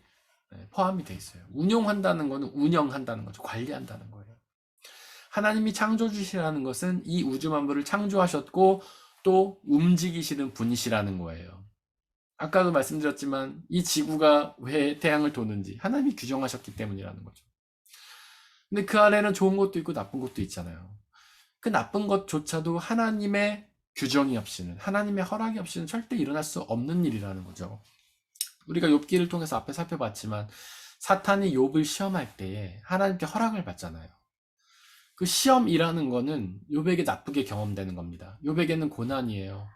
Speaker 1: 포함이 되어 있어요. 운용한다는 것은 운영한다는 거죠. 관리한다는 거예요. 하나님이 창조주시라는 것은 이 우주 만물을 창조하셨고 또 움직이시는 분이시라는 거예요. 아까도 말씀드렸지만 이 지구가 왜 태양을 도는지 하나님이 규정하셨기 때문이라는 거죠. 근데 그 안에는 좋은 것도 있고 나쁜 것도 있잖아요. 그 나쁜 것조차도 하나님의 규정이 없이는, 하나님의 허락이 없이는 절대 일어날 수 없는 일이라는 거죠. 우리가 욥기를 통해서 앞에 살펴봤지만 사탄이 욥을 시험할 때에 하나님께 허락을 받잖아요. 그 시험이라는 거는 욥에게 나쁘게 경험되는 겁니다. 욥에게는 고난이에요.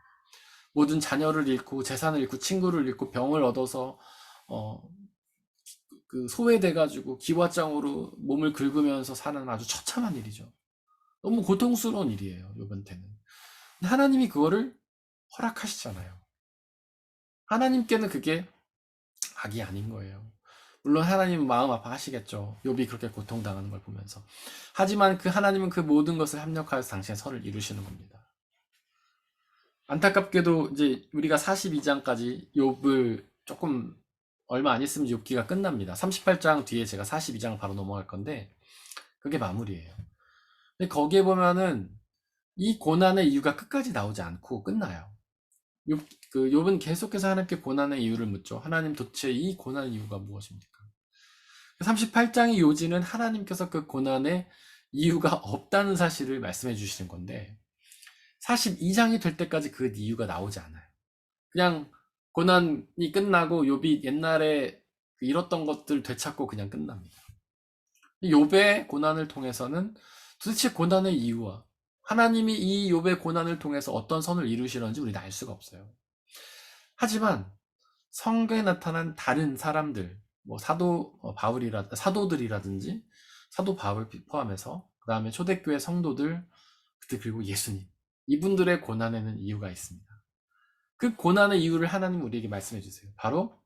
Speaker 1: 모든 자녀를 잃고 재산을 잃고 친구를 잃고 병을 얻어서 그 소외돼가지고 기와장으로 몸을 긁으면서 사는 아주 처참한 일이죠. 너무 고통스러운 일이에요. 욥한테는. 하나님이 그거를 허락하시잖아요. 하나님께는 그게 악이 아닌 거예요. 물론 하나님은 마음 아파하시겠죠. 욥이 그렇게 고통당하는 걸 보면서. 하지만 그 하나님은 그 모든 것을 합력하여서 당신의 선을 이루시는 겁니다. 안타깝게도 이제 우리가 42장까지 욥을 조금 얼마 안 있으면 욥기가 끝납니다. 38장 뒤에 제가 42장 바로 넘어갈 건데 그게 마무리예요. 근데 거기에 보면은 이 고난의 이유가 끝까지 나오지 않고 끝나요. 욥은 계속해서 하나님께 고난의 이유를 묻죠. 하나님 도대체 이 고난의 이유가 무엇입니까? 38장의 요지는 하나님께서 그 고난의 이유가 없다는 사실을 말씀해 주시는 건데 42장이 될 때까지 그 이유가 나오지 않아요. 그냥 고난이 끝나고 욥이 옛날에 잃었던 것들 되찾고 그냥 끝납니다. 욥의 고난을 통해서는 도대체 고난의 이유와 하나님이 이 욥의 고난을 통해서 어떤 선을 이루시는지 우리는 알 수가 없어요. 하지만 성경에 나타난 다른 사람들, 뭐 사도들이라든지 사도 바울 포함해서 그 다음에 초대교회 성도들 그리고 예수님 이분들의 고난에는 이유가 있습니다. 그 고난의 이유를 하나님 우리에게 말씀해 주세요. 바로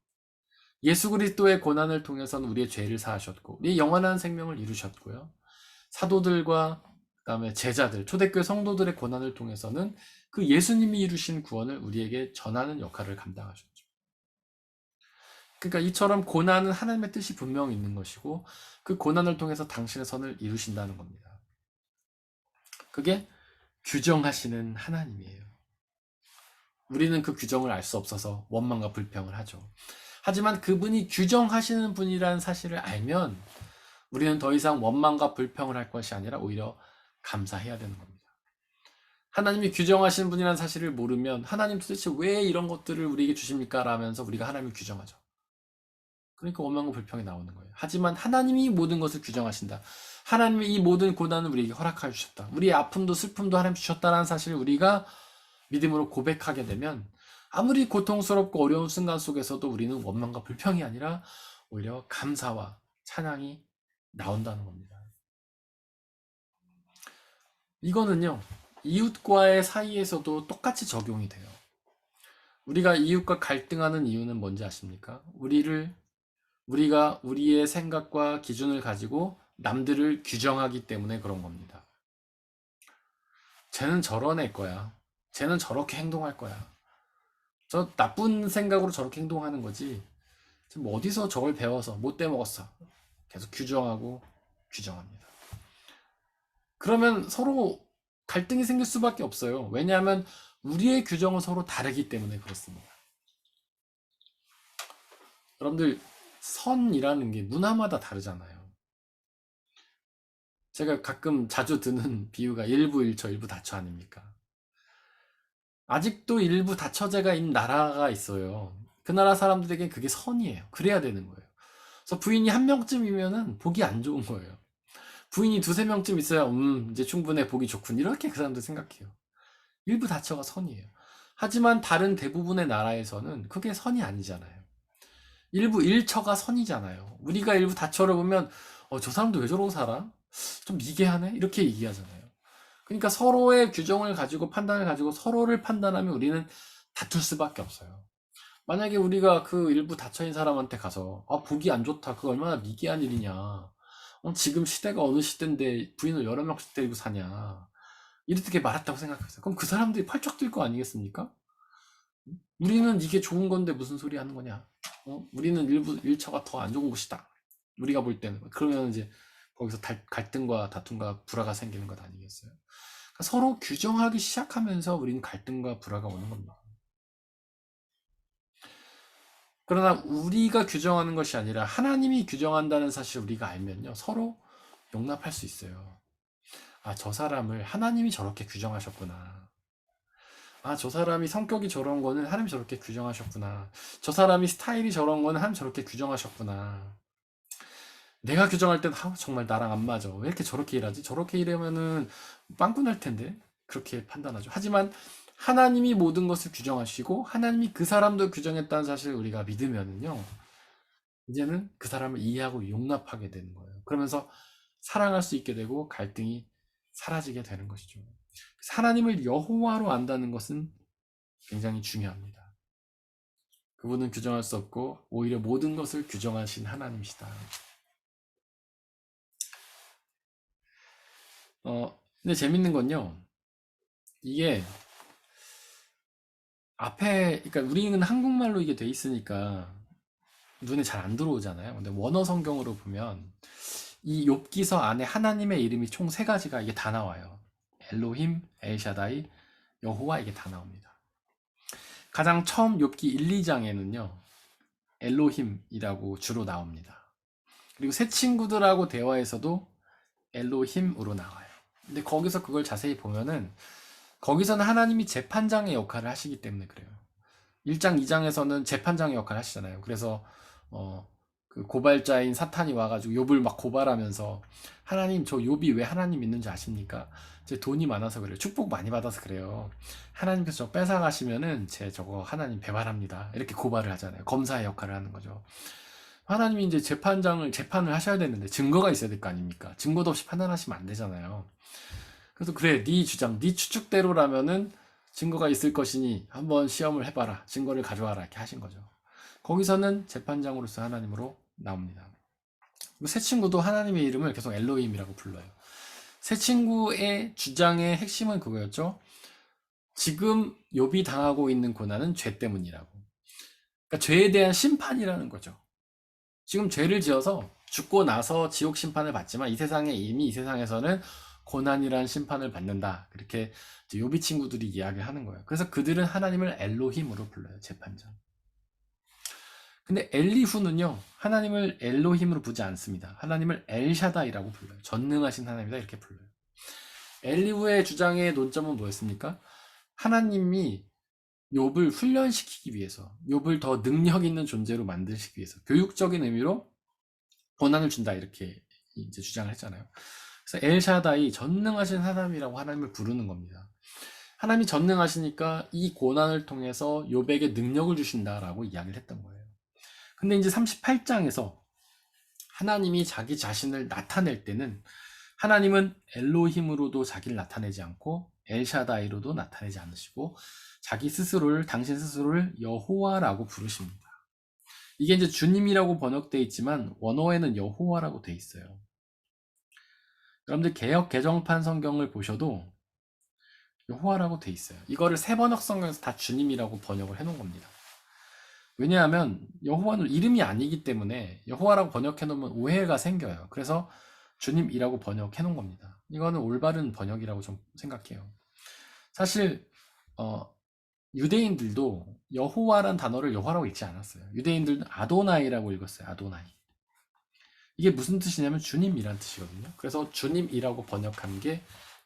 Speaker 1: 예수 그리스도의 고난을 통해서는 우리의 죄를 사하셨고 우리의 영원한 생명을 이루셨고요. 사도들과 그다음에 제자들, 초대교회 성도들의 고난을 통해서는 그 예수님이 이루신 구원을 우리에게 전하는 역할을 감당하셨죠. 그러니까 이처럼 고난은 하나님의 뜻이 분명히 있는 것이고 그 고난을 통해서 당신의 선을 이루신다는 겁니다. 그게 규정하시는 하나님이에요. 우리는 그 규정을 알 수 없어서 원망과 불평을 하죠. 하지만 그분이 규정하시는 분이라는 사실을 알면 우리는 더 이상 원망과 불평을 할 것이 아니라 오히려 감사해야 되는 겁니다. 하나님이 규정하시는 분이라는 사실을 모르면 하나님 도대체 왜 이런 것들을 우리에게 주십니까? 라면서 우리가 하나님을 규정하죠. 그러니까 원망과 불평이 나오는 거예요. 하지만 하나님이 모든 것을 규정하신다. 하나님이 이 모든 고난을 우리에게 허락하여 주셨다. 우리의 아픔도 슬픔도 하나님 주셨다는 사실을 우리가 믿음으로 고백하게 되면 아무리 고통스럽고 어려운 순간 속에서도 우리는 원망과 불평이 아니라 오히려 감사와 찬양이 나온다는 겁니다. 이거는요, 이웃과의 사이에서도 똑같이 적용이 돼요. 우리가 이웃과 갈등하는 이유는 뭔지 아십니까? 우리가 우리의 생각과 기준을 가지고 남들을 규정하기 때문에 그런 겁니다. 쟤는 저런 애 거야. 쟤는 저렇게 행동할 거야. 저 나쁜 생각으로 저렇게 행동하는 거지. 지금 어디서 저걸 배워서 못돼 먹었어. 계속 규정하고 규정합니다. 그러면 서로 갈등이 생길 수밖에 없어요. 왜냐하면 우리의 규정은 서로 다르기 때문에 그렇습니다. 여러분들 선이라는 게 문화마다 다르잖아요. 제가 가끔 자주 드는 비유가 일부 일처 일부 다처 아닙니까? 아직도 일부 다처제가 있는 나라가 있어요. 그 나라 사람들에게 그게 선이에요. 그래야 되는 거예요. 그래서 부인이 한 명쯤이면은 보기 안 좋은 거예요. 부인이 두세 명쯤 있어야 이제 충분해 보기 좋군. 이렇게 그 사람들 생각해요. 일부 다처가 선이에요. 하지만 다른 대부분의 나라에서는 그게 선이 아니잖아요. 일부 일처가 선이잖아요. 우리가 일부 다처를 보면 저 사람도 왜 저러고 살아? 좀 미개하네? 이렇게 얘기하잖아요. 그러니까 서로의 규정을 가지고 판단을 가지고 서로를 판단하면 우리는 다툴 수밖에 없어요. 만약에 우리가 그 일부 다처인 사람한테 가서 보기 안 좋다. 그거 얼마나 미개한 일이냐. 지금 시대가 어느 시대인데 부인을 여러 명씩 데리고 사냐. 이렇게 말했다고 생각했어요. 그럼 그 사람들이 팔쩍 뛸 거 아니겠습니까? 우리는 이게 좋은 건데 무슨 소리 하는 거냐? 우리는 일부 일처가 더 안 좋은 곳이다. 우리가 볼 때는 그러면 이제 거기서 갈등과 다툼과 불화가 생기는 것 아니겠어요? 그러니까 서로 규정하기 시작하면서 우리는 갈등과 불화가 오는 겁니다. 그러나 우리가 규정하는 것이 아니라 하나님이 규정한다는 사실 우리가 알면요, 서로 용납할 수 있어요. 저 사람을 하나님이 저렇게 규정하셨구나. 저 사람이 성격이 저런 거는 하나님이 저렇게 규정하셨구나. 저 사람이 스타일이 저런 거는 하나님이 저렇게 규정하셨구나. 내가 규정할 땐 정말 나랑 안 맞아. 왜 이렇게 저렇게 일하지? 저렇게 일하면은 빵꾸 날 텐데. 그렇게 판단하죠. 하지만 하나님이 모든 것을 규정하시고 하나님이 그 사람도 규정했다는 사실을 우리가 믿으면은요. 이제는 그 사람을 이해하고 용납하게 되는 거예요. 그러면서 사랑할 수 있게 되고 갈등이 사라지게 되는 것이죠. 하나님을 여호와로 안다는 것은 굉장히 중요합니다. 그분은 규정할 수 없고 오히려 모든 것을 규정하신 하나님이시다. 근데 재밌는 건요. 이게 그러니까 우리는 한국말로 이게 돼 있으니까 눈에 잘 안 들어오잖아요. 근데 원어 성경으로 보면 이 욥기서 안에 하나님의 이름이 총 세 가지가 이게 다 나와요. 엘로힘, 엘샤다이, 여호와 이게 다 나옵니다. 가장 처음 욥기 1, 2장에는요. 엘로힘이라고 주로 나옵니다. 그리고 새 친구들하고 대화에서도 엘로힘으로 나와요. 근데 거기서 그걸 자세히 보면은 거기서는 하나님이 재판장의 역할을 하시기 때문에 그래요. 1장, 2장에서는 재판장의 역할을 하시잖아요. 그래서 그 고발자인 사탄이 와가지고 욥을 막 고발하면서 하나님 저 욥이 왜 하나님 믿는 줄 아십니까? 제 돈이 많아서 그래요. 축복 많이 받아서 그래요. 하나님께서 저 뺏어가시면은 제 저거 하나님 배반합니다. 이렇게 고발을 하잖아요. 검사의 역할을 하는 거죠. 하나님이 이제 재판을 하셔야 되는데 증거가 있어야 될 거 아닙니까? 증거도 없이 판단하시면 안 되잖아요. 그래서 그래, 네 주장, 네 추측대로라면은 증거가 있을 것이니 한번 시험을 해봐라. 증거를 가져와라. 이렇게 하신 거죠. 거기서는 재판장으로서 하나님으로 나옵니다. 새 친구도 하나님의 이름을 계속 엘로힘이라고 불러요. 새 친구의 주장의 핵심은 그거였죠. 지금 욥이 당하고 있는 고난은 죄 때문이라고. 그러니까 죄에 대한 심판이라는 거죠. 지금 죄를 지어서 죽고 나서 지옥 심판을 받지만 이미 이 세상에서는 고난이란 심판을 받는다. 그렇게 욥이 친구들이 이야기를 하는 거예요. 그래서 그들은 하나님을 엘로힘으로 불러요. 재판장. 근데 엘리후는요. 하나님을 엘로힘으로 부르지 않습니다. 하나님을 엘샤다이라고 불러요. 전능하신 하나님이다 이렇게 불러요. 엘리후의 주장의 논점은 뭐였습니까? 하나님이 욥을 훈련시키기 위해서, 욥을 더 능력 있는 존재로 만드시기 위해서 교육적인 의미로 고난을 준다 이렇게 이제 주장을 했잖아요. 그래서 엘샤다이 전능하신 하나님이라고 하나님을 부르는 겁니다. 하나님이 전능하시니까 이 고난을 통해서 욥에게 능력을 주신다라고 이야기를 했던 거예요. 근데 이제 38장에서 하나님이 자기 자신을 나타낼 때는 하나님은 엘로힘으로도 자기를 나타내지 않고 엘샤다이로도 나타내지 않으시고 당신 스스로를 여호와라고 부르십니다. 이게 이제 주님이라고 번역되어 있지만 원어에는 여호와라고 되어 있어요. 여러분들 개역 개정판 성경을 보셔도 여호와라고 되어 있어요. 이거를 새 번역 성경에서 다 주님이라고 번역을 해놓은 겁니다. 왜냐하면 여호와는 이름이 아니기 때문에 여호와라고 번역해 놓으면 오해가 생겨요. 그래서 주님이라고 번역해 놓은 겁니다. 이거는 올바른 번역이라고 좀 생각해요. 사실 유대인들도 여호와란 단어를 여호와라고 읽지 않았어요. 유대인들은 아도나이라고 읽었어요. 아도나이. 이게 무슨 뜻이냐면 주님이란 뜻이거든요. 그래서 주님이라고 번역한 게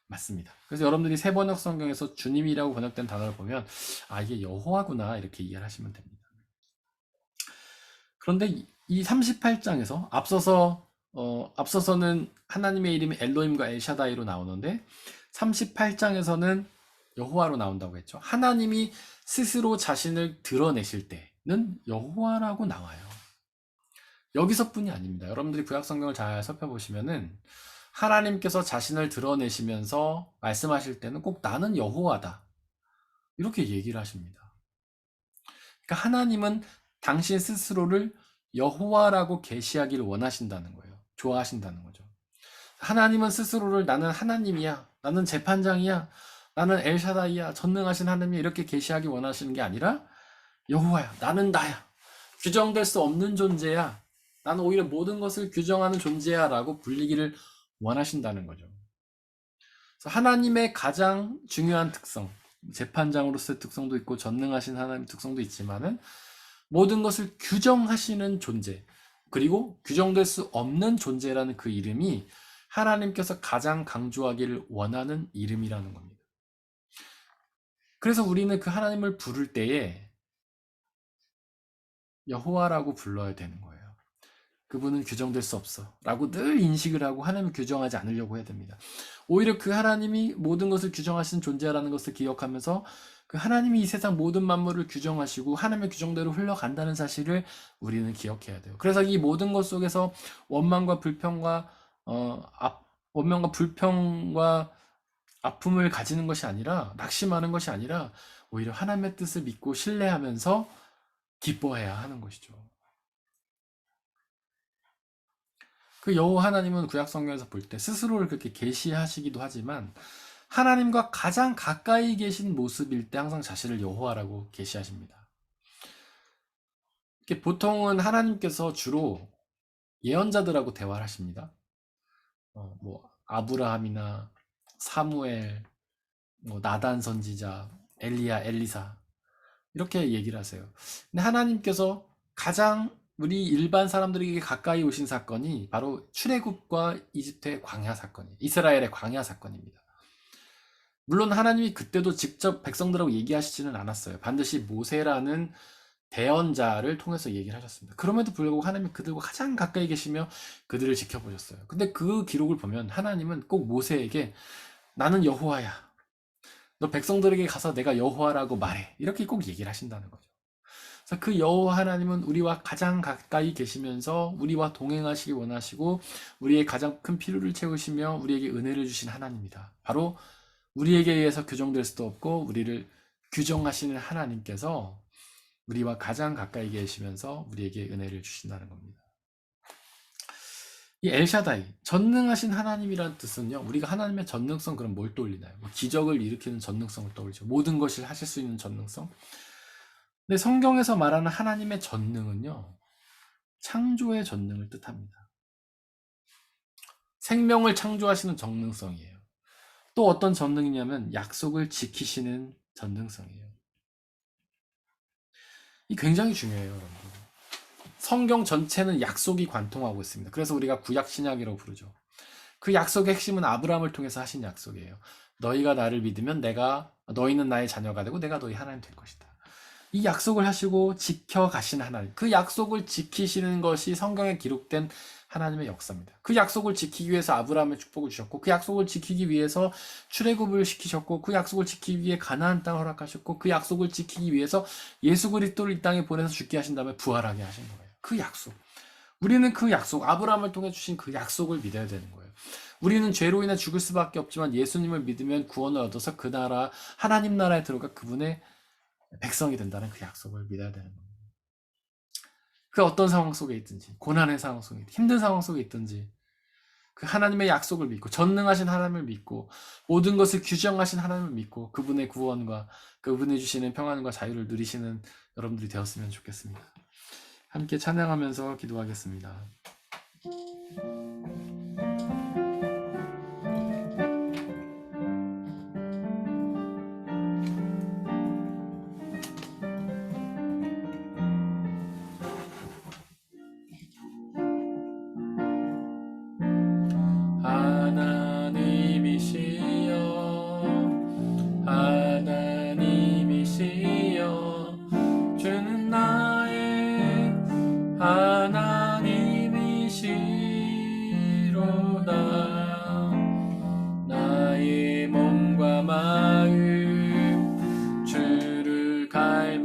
Speaker 1: 맞습니다. 그래서 여러분들이 새 번역 성경에서 주님이라고 번역된 단어를 보면 아 이게 여호와구나 이렇게 이해를 하시면 됩니다. 그런데 이 38장에서 앞서서는 하나님의 이름이 엘로힘과 엘샤다이로 나오는데 38장에서는 여호와로 나온다고 했죠. 하나님이 스스로 자신을 드러내실 때는 여호와라고 나와요. 여기서뿐이 아닙니다. 여러분들이 구약 성경을 잘 살펴보시면은 하나님께서 자신을 드러내시면서 말씀하실 때는 꼭 나는 여호와다 이렇게 얘기를 하십니다. 그러니까 하나님은 당신 스스로를 여호와라고 계시하기를 원하신다는 거예요. 좋아하신다는 거죠. 하나님은 스스로를 나는 하나님이야, 나는 재판장이야, 나는 엘샤다이야, 전능하신 하나님이 이렇게 계시하기 원하시는 게 아니라 여호와야, 나는 나야, 규정될 수 없는 존재야, 나는 오히려 모든 것을 규정하는 존재야 라고 불리기를 원하신다는 거죠. 그래서 하나님의 가장 중요한 특성, 재판장으로서의 특성도 있고 전능하신 하나님의 특성도 있지만은 모든 것을 규정하시는 존재, 그리고 규정될 수 없는 존재라는 그 이름이 하나님께서 가장 강조하기를 원하는 이름이라는 겁니다. 그래서 우리는 그 하나님을 부를 때에 여호와라고 불러야 되는 거예요. 그분은 규정될 수 없어 라고 늘 인식을 하고 하나님을 규정하지 않으려고 해야 됩니다. 오히려 그 하나님이 모든 것을 규정하시는 존재라는 것을 기억하면서 그 하나님이 이 세상 모든 만물을 규정하시고 하나님의 규정대로 흘러간다는 사실을 우리는 기억해야 돼요. 그래서 이 모든 것 속에서 원망과 불평과 아픔을 가지는 것이 아니라, 낙심하는 것이 아니라 오히려 하나님의 뜻을 믿고 신뢰하면서 기뻐해야 하는 것이죠. 그 여호와 하나님은 구약 성경에서 볼 때 스스로를 그렇게 계시하시기도 하지만 하나님과 가장 가까이 계신 모습일 때 항상 자신을 여호와라고 계시하십니다. 보통은 하나님께서 주로 예언자들하고 대화를 하십니다. 아브라함이나 사무엘, 나단 선지자, 엘리야, 엘리사 이렇게 얘기를 하세요. 근데 하나님께서 가장 우리 일반 사람들에게 가까이 오신 사건이 바로 출애굽과 이집트의 광야 사건이에요. 이스라엘의 광야 사건입니다. 물론 하나님이 그때도 직접 백성들하고 얘기하시지는 않았어요. 반드시 모세라는 대언자를 통해서 얘기를 하셨습니다. 그럼에도 불구하고 하나님이 그들과 가장 가까이 계시며 그들을 지켜보셨어요. 근데 그 기록을 보면 하나님은 꼭 모세에게 나는 여호와야, 너 백성들에게 가서 내가 여호와라고 말해, 이렇게 꼭 얘기를 하신다는 거죠. 그래서 그 여호와 하나님은 우리와 가장 가까이 계시면서 우리와 동행하시기 원하시고 우리의 가장 큰 필요를 채우시며 우리에게 은혜를 주신 하나님입니다. 바로 우리에게 의해서 규정될 수도 없고 우리를 규정하시는 하나님께서 우리와 가장 가까이 계시면서 우리에게 은혜를 주신다는 겁니다. 이 엘샤다이, 전능하신 하나님이라는 뜻은요, 우리가 하나님의 전능성 그럼 뭘 떠올리나요? 기적을 일으키는 전능성을 떠올리죠. 모든 것을 하실 수 있는 전능성. 근데 성경에서 말하는 하나님의 전능은요, 창조의 전능을 뜻합니다. 생명을 창조하시는 전능성이에요. 또 어떤 전능이냐면 약속을 지키시는 전능성이에요. 이 굉장히 중요해요, 여러분. 성경 전체는 약속이 관통하고 있습니다. 그래서 우리가 구약 신약이라고 부르죠. 그 약속의 핵심은 아브라함을 통해서 하신 약속이에요. 너희가 나를 믿으면 너희는 나의 자녀가 되고 내가 너희 하나님 될 것이다. 이 약속을 하시고 지켜가신 하나님, 그 약속을 지키시는 것이 성경에 기록된 하나님의 역사입니다. 그 약속을 지키기 위해서 아브라함의 축복을 주셨고, 그 약속을 지키기 위해서 출애굽을 시키셨고, 그 약속을 지키기 위해 가나안 땅을 허락하셨고, 그 약속을 지키기 위해서 예수 그리스도를 이 땅에 보내서 죽게 하신 다음에 부활하게 하신 거예요. 그 약속. 우리는 그 약속, 아브라함을 통해 주신 그 약속을 믿어야 되는 거예요. 우리는 죄로 인해 죽을 수밖에 없지만 예수님을 믿으면 구원을 얻어서 그 나라, 하나님 나라에 들어가 그분의 백성이 된다는 그 약속을 믿어야 되는 겁니다. 그 어떤 상황 속에 있든지, 고난의 상황 속에 있든지, 힘든 상황 속에 있든지 그 하나님의 약속을 믿고 전능하신 하나님을 믿고 모든 것을 규정하신 하나님을 믿고 그분의 구원과 그분이 주시는 평안과 자유를 누리시는 여러분들이 되었으면 좋겠습니다. 함께 찬양하면서 기도하겠습니다.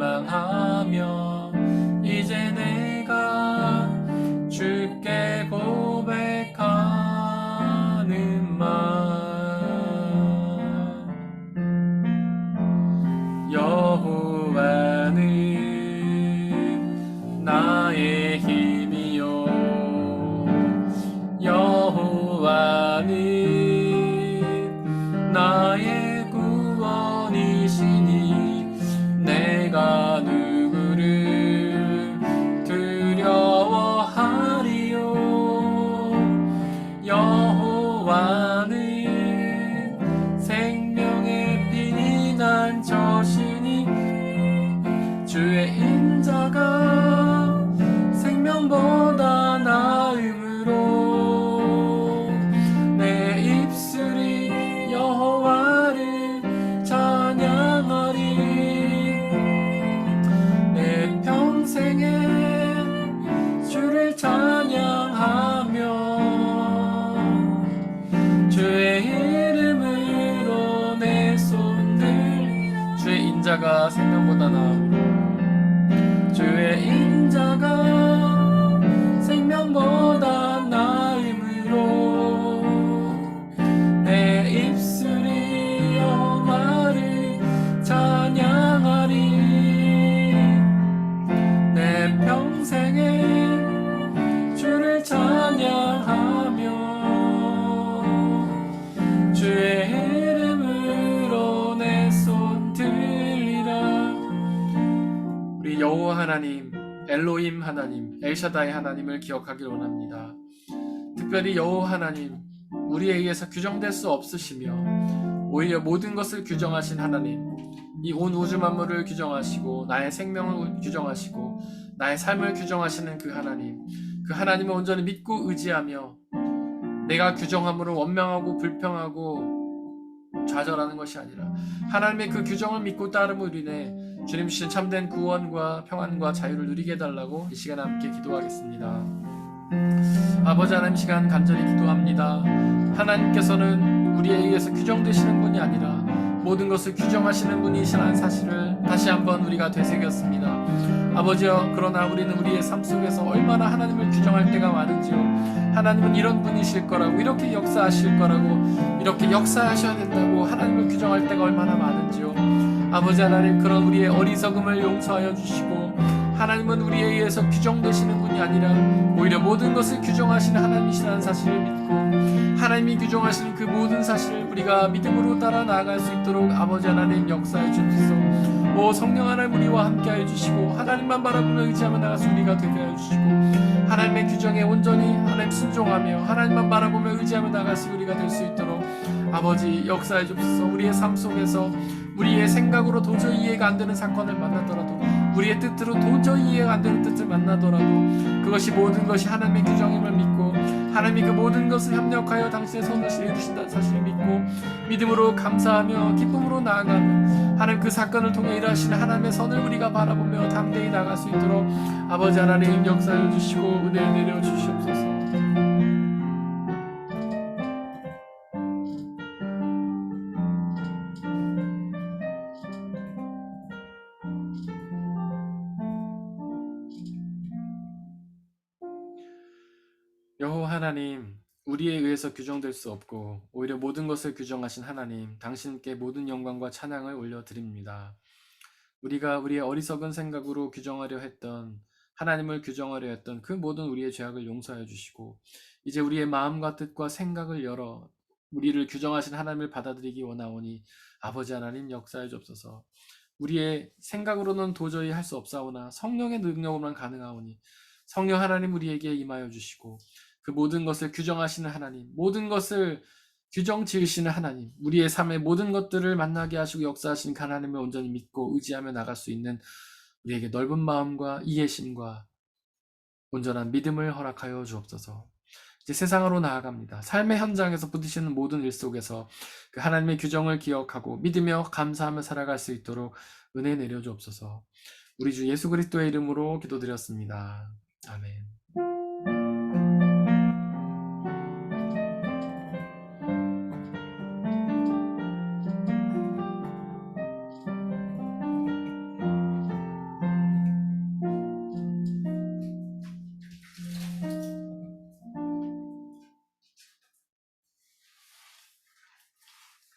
Speaker 1: 갈망하며 이제 내가 주께 고백하는 말 여호와는 나의 힘이요 여호와는 나의 구원이시니 내가 누구를 두려워하리요 여호와는 생명의 피난 저시니 주의 인자가 생명보다 나음으로 내 입술이 여호와를 찬양하리 내 평생에 주를 찬양하며 주의 이름으로 내 손들 주의 인자가 생명보다 나음으로 주의 인자가 생명보다 나음으로 내 입술이 여호와를 찬양하리 내 평생에 주를 찬양하며 주의 이름으로 내 손 들리라. 우리 여호와 하나님, 엘로힘 하나님, 엘샤다이 하나님을 기억하길 원합니다. 특별히 여호와 하나님, 우리에 의해서 규정될 수 없으시며 오히려 모든 것을 규정하신 하나님, 이 온 우주 만물을 규정하시고 나의 생명을 규정하시고 나의 삶을 규정하시는 그 하나님을 온전히 믿고 의지하며 내가 규정함으로 원망하고 불평하고 좌절하는 것이 아니라 하나님의 그 규정을 믿고 따름으로 인해 주님 주신 참된 구원과 평안과 자유를 누리게 해달라고 이 시간 함께 기도하겠습니다. 아버지 하나님, 시간 간절히 기도합니다. 하나님께서는 우리에 의해서 규정되시는 분이 아니라 모든 것을 규정하시는 분이시라는 사실을 다시 한번 우리가 되새겼습니다. 아버지여, 그러나 우리는 우리의 삶 속에서 얼마나 하나님을 규정할 때가 많은지요. 하나님은 이런 분이실 거라고, 이렇게 역사하실 거라고, 이렇게 역사하셔야 된다고 하나님을 규정할 때가 얼마나 많은지요. 아버지 하나님, 그런 우리의 어리석음을 용서하여 주시고 하나님은 우리에 의해서 규정되시는 분이 아니라 오히려 모든 것을 규정하시는 하나님이시라는 사실을 믿고 하나님이 규정하시는 그 모든 사실을 우리가 믿음으로 따라 나아갈 수 있도록 아버지 하나님 역사해 주옵소서. 오 성령 하나님, 우리와 함께하여 주시고 하나님만 바라보며 의지하며 나갈 우리가 되게 하여 주시고 하나님의 규정에 온전히 하나님 순종하며 하나님만 바라보며 의지하며 나갈 우리가 될 수 있도록 아버지 역사해 주옵소서. 우리의 삶 속에서 우리의 생각으로 도저히 이해가 안 되는 사건을 만나더라도 우리의 뜻으로 도저히 이해가 안 되는 뜻을 만나더라도 그것이 모든 것이 하나님의 규정임을 믿고 하나님이 그 모든 것을 협력하여 당신의 손을 이루신다는 사실을 믿고 믿음으로 감사하며 기쁨으로 나아가는 하나님 그 사건을 통해 일하시는 하나님의 선을 우리가 바라보며 담대히 나갈 수 있도록 아버지 하나님 역사해 주시고 은혜를 내려 주시옵소서. 여호와 하나님, 우리에 의해서 규정될 수 없고 오히려 모든 것을 규정하신 하나님, 당신께 모든 영광과 찬양을 올려드립니다. 우리가 우리의 어리석은 생각으로 규정하려 했던, 하나님을 규정하려 했던 그 모든 우리의 죄악을 용서해 주시고 이제 우리의 마음과 뜻과 생각을 열어 우리를 규정하신 하나님을 받아들이기 원하오니 아버지 하나님 역사해 주옵소서. 우리의 생각으로는 도저히 할 수 없사오나 성령의 능력으로만 가능하오니 성령 하나님 우리에게 임하여 주시고 그 모든 것을 규정하시는 하나님, 모든 것을 규정 지으시는 하나님, 우리의 삶의 모든 것들을 만나게 하시고 역사하신 그 하나님을 온전히 믿고 의지하며 나갈 수 있는 우리에게 넓은 마음과 이해심과 온전한 믿음을 허락하여 주옵소서. 이제 세상으로 나아갑니다. 삶의 현장에서 부딪히는 모든 일 속에서 그 하나님의 규정을 기억하고 믿으며 감사하며 살아갈 수 있도록 은혜 내려 주옵소서. 우리 주 예수 그리스도의 이름으로 기도드렸습니다. 아멘.